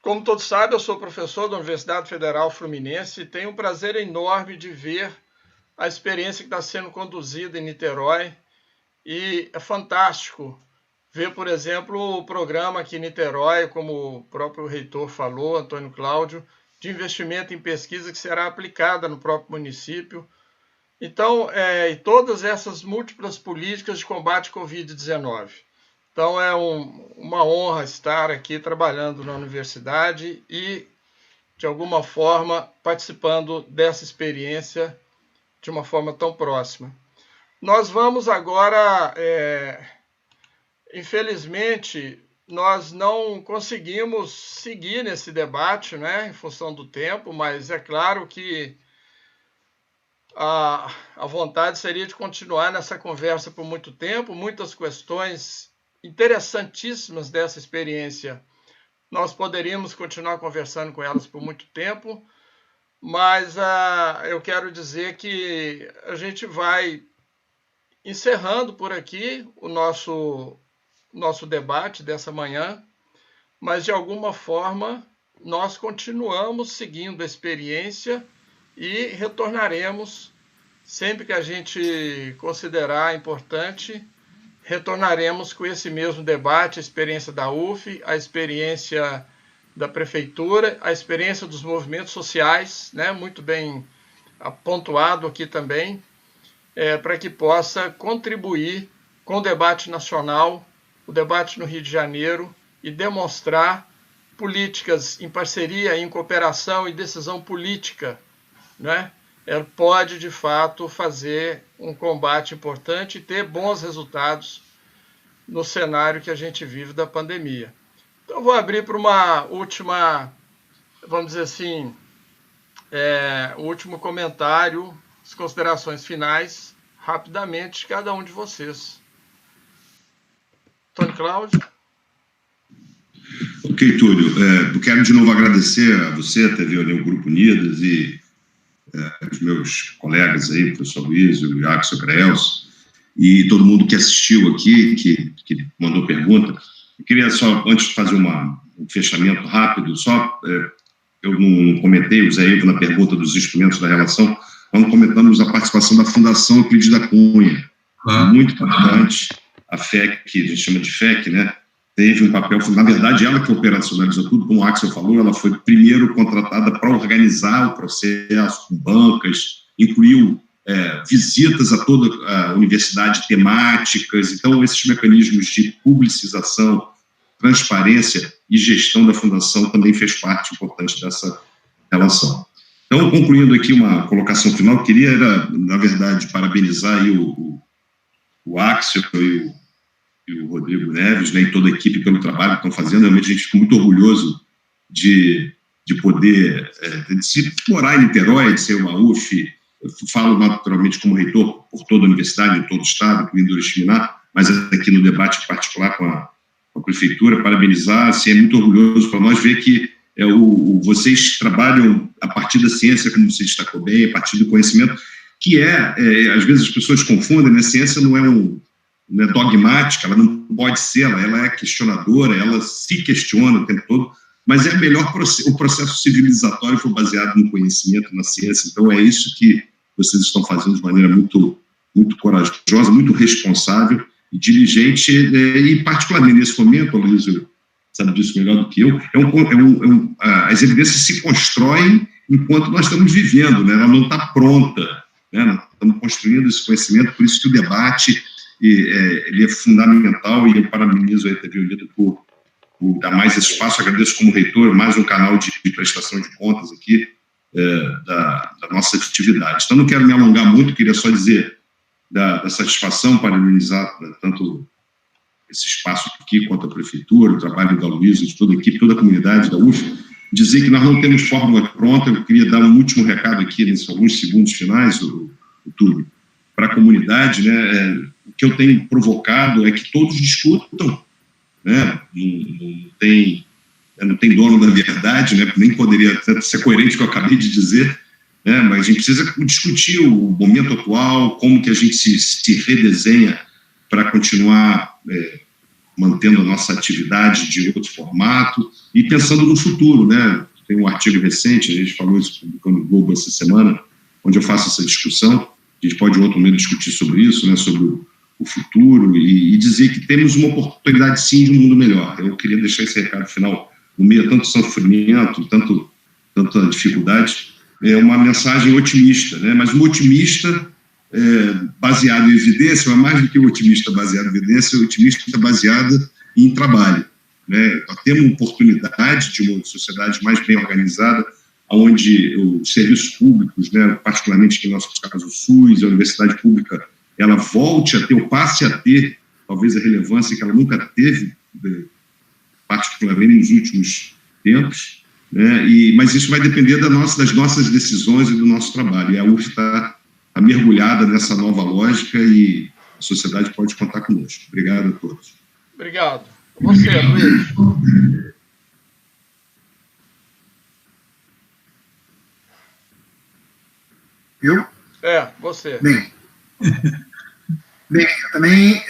Como todos sabem, eu sou professor da Universidade Federal Fluminense e tenho um prazer enorme de ver a experiência que está sendo conduzida em Niterói. E é fantástico ver, por exemplo, o programa aqui em Niterói, como o próprio reitor falou, Antônio Cláudio, de investimento em pesquisa que será aplicada no próprio município. Então, e todas essas múltiplas políticas de combate à Covid-19. Então, é uma honra estar aqui trabalhando na universidade e, de alguma forma, participando dessa experiência de uma forma tão próxima. Nós vamos agora, infelizmente, nós não conseguimos seguir nesse debate, em função do tempo, mas é claro que a vontade seria de continuar nessa conversa por muito tempo. Muitas questões interessantíssimas dessa experiência, nós poderíamos continuar conversando com elas por muito tempo, mas eu quero dizer que a gente vai encerrando por aqui o nosso debate dessa manhã, mas de alguma forma nós continuamos seguindo a experiência e retornaremos, sempre que a gente considerar importante, retornaremos com esse mesmo debate, a experiência da UF, a experiência da prefeitura, a experiência dos movimentos sociais, muito bem pontuado aqui também, para que possa contribuir com o debate nacional, o debate no Rio de Janeiro, e demonstrar políticas em parceria, em cooperação e decisão política, né? Ela pode, de fato, fazer um combate importante e ter bons resultados no cenário que a gente vive da pandemia. Então, vou abrir para uma última, vamos dizer assim, o último comentário, as considerações finais, rapidamente, cada um de vocês. Antônio Cláudio? Ok, Túlio. Eu quero de novo agradecer a você, a TV União Grupo Unidas e os meus colegas aí, o professor Luiz, o Jackson Graelson, e todo mundo que assistiu aqui, que mandou pergunta. Eu queria só, antes de fazer um fechamento rápido, eu não comentei, o Zé Ivo, na pergunta dos instrumentos da relação, nós comentamos a participação da Fundação Euclides da Cunha. Muito importante, a FEC, que a gente chama de FEC, né? Teve um papel, na verdade, ela que operacionalizou tudo, como o Axel falou, ela foi primeiro contratada para organizar o processo, com bancas, incluiu visitas a toda a universidade, temáticas. Então, esses mecanismos de publicização, transparência e gestão da fundação também fez parte importante dessa relação. Então, concluindo aqui uma colocação final, queria, na verdade, parabenizar aí o Axel e o Rodrigo Neves, né, e toda a equipe pelo trabalho que estão fazendo. Realmente a gente fica muito orgulhoso de poder de se morar em Niterói, de ser uma UF. Eu falo naturalmente como reitor por toda a universidade, em todo o estado, incluindo o Oriximiná, mas aqui no debate particular com a prefeitura, parabenizar. Assim, é muito orgulhoso para nós ver que vocês trabalham a partir da ciência, como você destacou bem, a partir do conhecimento, que às vezes as pessoas confundem, né? A ciência não é dogmática, ela não pode ser, ela é questionadora, ela se questiona o tempo todo, mas é melhor o processo civilizatório for baseado no conhecimento, na ciência. Então é isso que vocês estão fazendo de maneira muito, muito corajosa, muito responsável e diligente, e particularmente nesse momento, a Luísa sabe disso melhor do que eu, as evidências se constroem enquanto nós estamos vivendo, né? Ela não está pronta, né? Nós estamos construindo esse conhecimento, por isso que o debate ele é fundamental, e eu parabenizo a TV Unida por dar mais esse espaço. Agradeço como reitor, mais um canal de prestação de contas aqui da nossa atividade. Então, não quero me alongar muito, queria só dizer da satisfação, parabenizar tanto esse espaço aqui, quanto a prefeitura, o trabalho da Luísa, de toda a equipe, toda a comunidade da UF, dizer que nós não temos fórmula pronta. Eu queria dar um último recado aqui, nesses alguns segundos finais, o Túlio, para a comunidade, né? O que eu tenho provocado é que todos discutam, né? Não tem dono da verdade, né? Nem poderia ser coerente com o que eu acabei de dizer, né? Mas a gente precisa discutir o momento atual, como que a gente se redesenha para continuar mantendo a nossa atividade de outro formato e pensando no futuro, né? Tem um artigo recente, a gente falou isso publicando no Globo essa semana, onde eu faço essa discussão. A gente pode em outro momento discutir sobre isso, né? Sobre o futuro, e dizer que temos uma oportunidade, sim, de um mundo melhor. Eu queria deixar esse recado final, no meio de tanto sofrimento, tanta dificuldade, uma mensagem otimista, né? Mas um otimista baseado em evidência, mas mais do que um otimista baseado em evidência, um otimista baseado em trabalho, né? Nós temos uma oportunidade de uma sociedade mais bem organizada, onde os serviços públicos, né, particularmente aqui em nosso caso o SUS, a universidade pública, ela volte a ter, ou passe a ter, talvez a relevância que ela nunca teve, particularmente nos últimos tempos, né? Mas isso vai depender das nossas decisões e do nosso trabalho. E a UF está mergulhada nessa nova lógica, e a sociedade pode contar conosco. Obrigado a todos. Obrigado. Você, Luiz. Eu? Você. Bem, eu também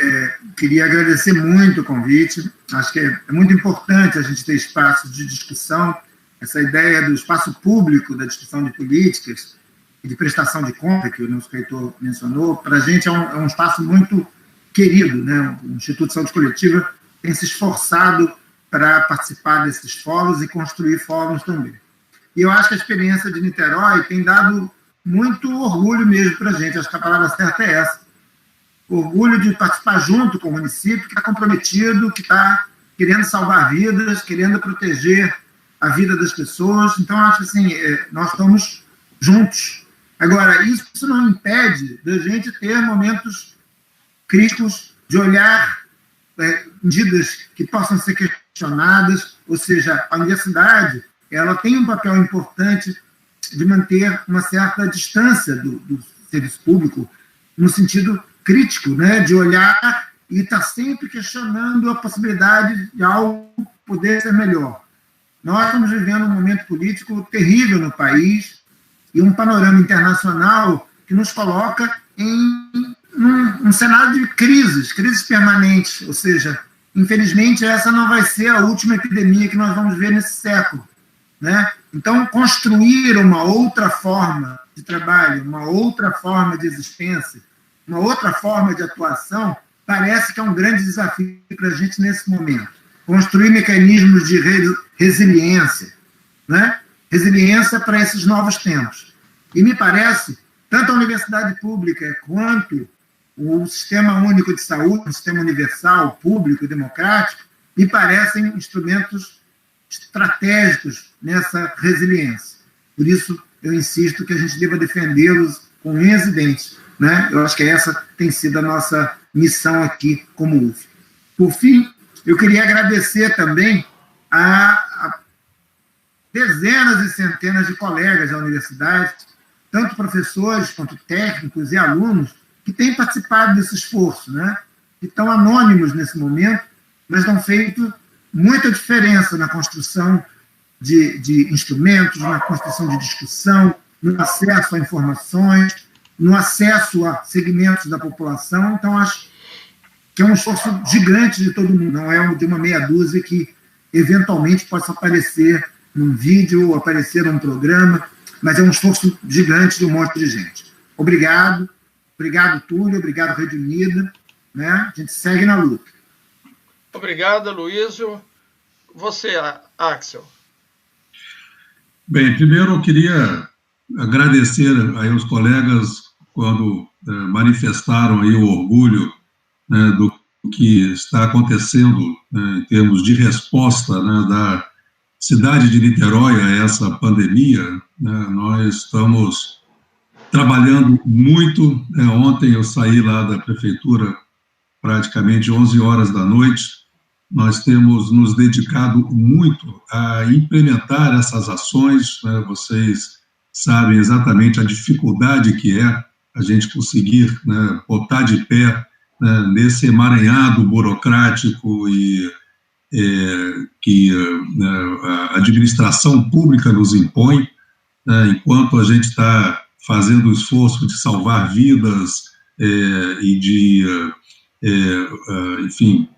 queria agradecer muito o convite. Acho que é muito importante a gente ter espaços de discussão. Essa ideia do espaço público da discussão de políticas e de prestação de conta, que o nosso reitor mencionou, para a gente é um espaço muito querido, né? O Instituto de Saúde Coletiva tem se esforçado para participar desses fóruns e construir fóruns também. E eu acho que a experiência de Niterói tem dado muito orgulho mesmo para a gente, acho que a palavra certa é essa. Orgulho de participar junto com o município, que está comprometido, que está querendo salvar vidas, querendo proteger a vida das pessoas. Então, acho assim, nós estamos juntos. Agora, isso não impede da gente ter momentos críticos de olhar medidas que possam ser questionadas, ou seja, a universidade ela tem um papel importante de manter uma certa distância do serviço público, no sentido crítico, né, de olhar e estar sempre questionando a possibilidade de algo poder ser melhor. Nós estamos vivendo um momento político terrível no país e um panorama internacional que nos coloca em um cenário de crises permanentes, ou seja, infelizmente essa não vai ser a última epidemia que nós vamos ver nesse século, né? Então, construir uma outra forma de trabalho, uma outra forma de existência, uma outra forma de atuação, parece que é um grande desafio para a gente nesse momento. Construir mecanismos de resiliência, né? Resiliência para esses novos tempos. E me parece, tanto a universidade pública quanto o Sistema Único de Saúde, o Sistema Universal, público, democrático, me parecem instrumentos estratégicos nessa resiliência. Por isso, eu insisto que a gente deva defendê-los com unhas e dentes, né? Eu acho que essa tem sido a nossa missão aqui como UF. Por fim, eu queria agradecer também a dezenas e centenas de colegas da universidade, tanto professores quanto técnicos e alunos, que têm participado desse esforço, né? Que estão anônimos nesse momento, mas têm feito muita diferença na construção de instrumentos, na construção de discussão, no acesso a informações, no acesso a segmentos da população. Então, acho que é um esforço gigante de todo mundo, não é de uma meia dúzia que eventualmente possa aparecer num vídeo ou aparecer num programa, mas é um esforço gigante de um monte de gente. Obrigado, Túlio, obrigado, Rede Unida, né? A gente segue na luta. Obrigado, Aloysio. Você, Axel. Bem, primeiro eu queria agradecer aí aos colegas quando manifestaram aí o orgulho, né, do que está acontecendo, né, em termos de resposta, né, da cidade de Niterói a essa pandemia, né. Nós estamos trabalhando muito. Ontem eu saí lá da prefeitura praticamente 11 horas da noite. Nós temos nos dedicado muito a implementar essas ações, né? Vocês sabem exatamente a dificuldade que é a gente conseguir, né, botar de pé, né, nesse emaranhado burocrático e que a administração pública nos impõe, né, enquanto a gente está fazendo o esforço de salvar vidas e de, enfim,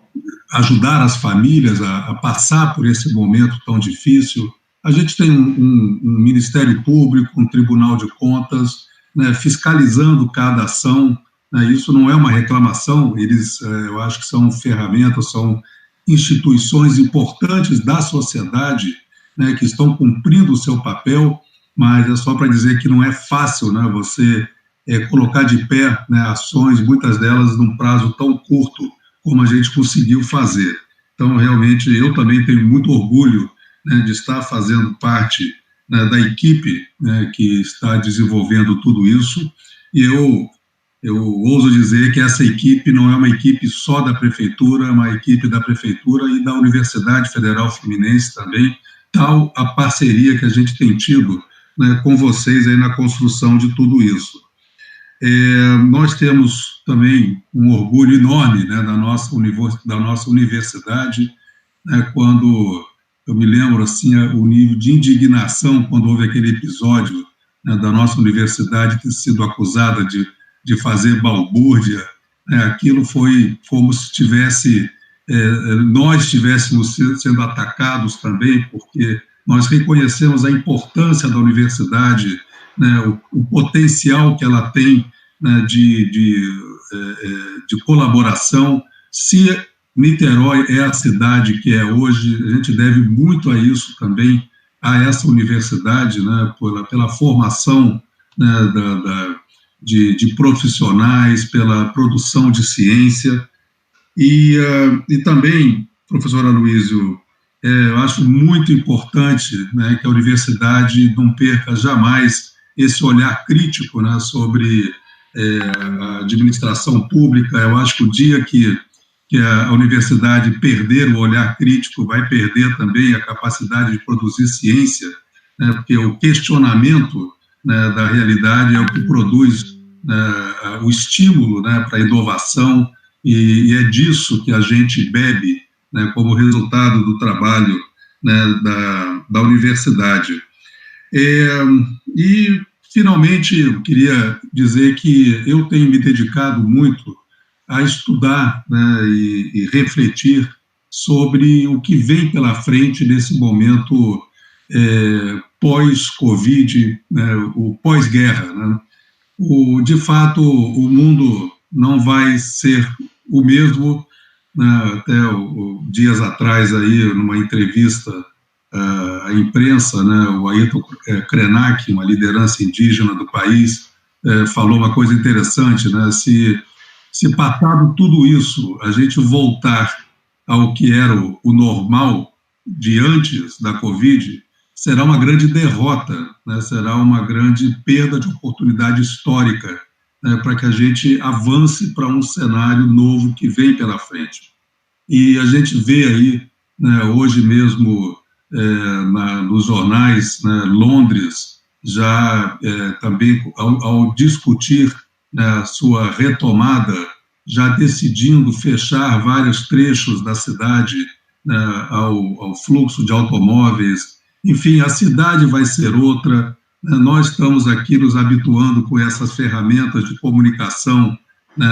ajudar as famílias a passar por esse momento tão difícil. A gente tem um Ministério Público, um Tribunal de Contas, né, fiscalizando cada ação, né. Isso não é uma reclamação, eles, eu acho que são ferramentas, são instituições importantes da sociedade, né, que estão cumprindo o seu papel, mas é só para dizer que não é fácil, né, você colocar de pé, né, ações, muitas delas num prazo tão curto como a gente conseguiu fazer. Então, realmente, eu também tenho muito orgulho, né, de estar fazendo parte, né, da equipe, né, que está desenvolvendo tudo isso, e eu ouso dizer que essa equipe não é uma equipe só da prefeitura, é uma equipe da prefeitura e da Universidade Federal Fluminense também, tal a parceria que a gente tem tido, né, com vocês aí na construção de tudo isso. Nós temos também um orgulho enorme, né, da nossa universidade, né, quando eu me lembro assim, o nível de indignação quando houve aquele episódio, né, da nossa universidade ter sido acusada de fazer balbúrdia, né, aquilo foi como se nós estivéssemos sendo atacados também, porque nós reconhecemos a importância da universidade, né, o potencial que ela tem, né, de colaboração. Se Niterói é a cidade que é hoje, a gente deve muito a isso também, a essa universidade, né, pela formação, né, de profissionais, pela produção de ciência. E também, professor Aloysio, eu acho muito importante, né, que a universidade não perca jamais esse olhar crítico, né, sobre a administração pública. Eu acho que o dia que a universidade perder o olhar crítico, vai perder também a capacidade de produzir ciência, né, porque o questionamento, né, da realidade é o que produz, né, o estímulo, né, para a inovação, e é disso que a gente bebe, né, como resultado do trabalho, né, da universidade. E, finalmente, eu queria dizer que eu tenho me dedicado muito a estudar, né, e refletir sobre o que vem pela frente nesse momento pós-Covid, né, o pós-guerra, né? De fato, o mundo não vai ser o mesmo, né? Até dias atrás, aí, numa entrevista à imprensa, né, o Ayrton Krenak, uma liderança indígena do país, falou uma coisa interessante, né? Se passado tudo isso, a gente voltar ao que era o normal de antes da Covid, será uma grande derrota, né? Será uma grande perda de oportunidade histórica, né, para que a gente avance para um cenário novo que vem pela frente. E a gente vê aí, né, hoje mesmo, nos jornais, né, Londres, já também, ao discutir, né, a sua retomada, já decidindo fechar vários trechos da cidade, né, ao fluxo de automóveis. Enfim, a cidade vai ser outra, né? Nós estamos aqui nos habituando com essas ferramentas de comunicação, né,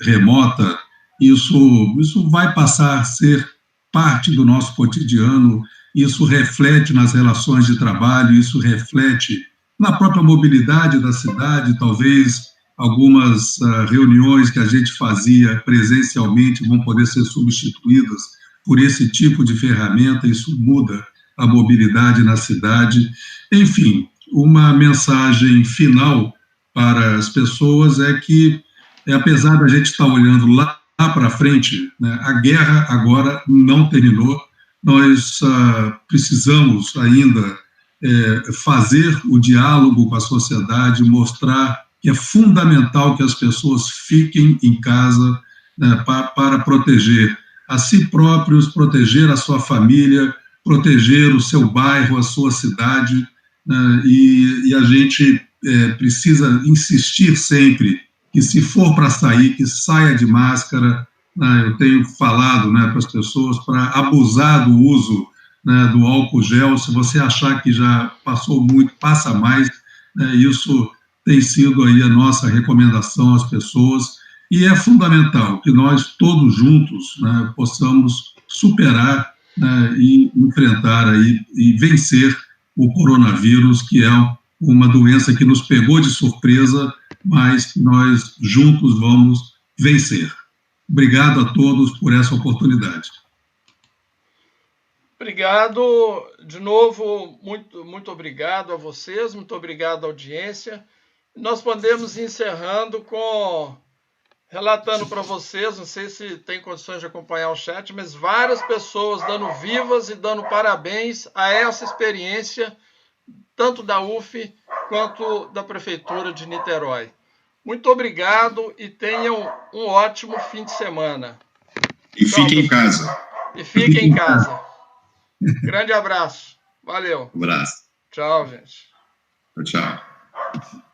remota. Isso vai passar a ser parte do nosso cotidiano, isso reflete nas relações de trabalho, isso reflete na própria mobilidade da cidade. Talvez algumas reuniões que a gente fazia presencialmente vão poder ser substituídas por esse tipo de ferramenta. Isso muda a mobilidade na cidade. Enfim, uma mensagem final para as pessoas é que, apesar da gente estar olhando lá para frente, né, a guerra agora não terminou. Nós precisamos ainda fazer o diálogo com a sociedade, mostrar que é fundamental que as pessoas fiquem em casa, né, para proteger a si próprios, proteger a sua família, proteger o seu bairro, a sua cidade, né, e a gente precisa insistir sempre que, se for para sair, que saia de máscara, né. Eu tenho falado, né, para as pessoas para abusar do uso, né, do álcool gel. Se você achar que já passou muito, passa mais, né. Isso tem sido aí a nossa recomendação às pessoas, e é fundamental que nós todos juntos, né, possamos superar, né, e enfrentar aí e vencer o coronavírus, que é uma doença que nos pegou de surpresa, mas nós juntos vamos vencer. Obrigado a todos por essa oportunidade. Obrigado, de novo, muito obrigado a vocês, muito obrigado à audiência. Nós podemos ir encerrando relatando para vocês, não sei se tem condições de acompanhar o chat, mas várias pessoas dando vivas e dando parabéns a essa experiência, tanto da UF quanto da Prefeitura de Niterói. Muito obrigado e tenham um ótimo fim de semana. E fiquem em casa. E fiquem em casa. Grande abraço. Valeu. Um abraço. Tchau, gente. Tchau.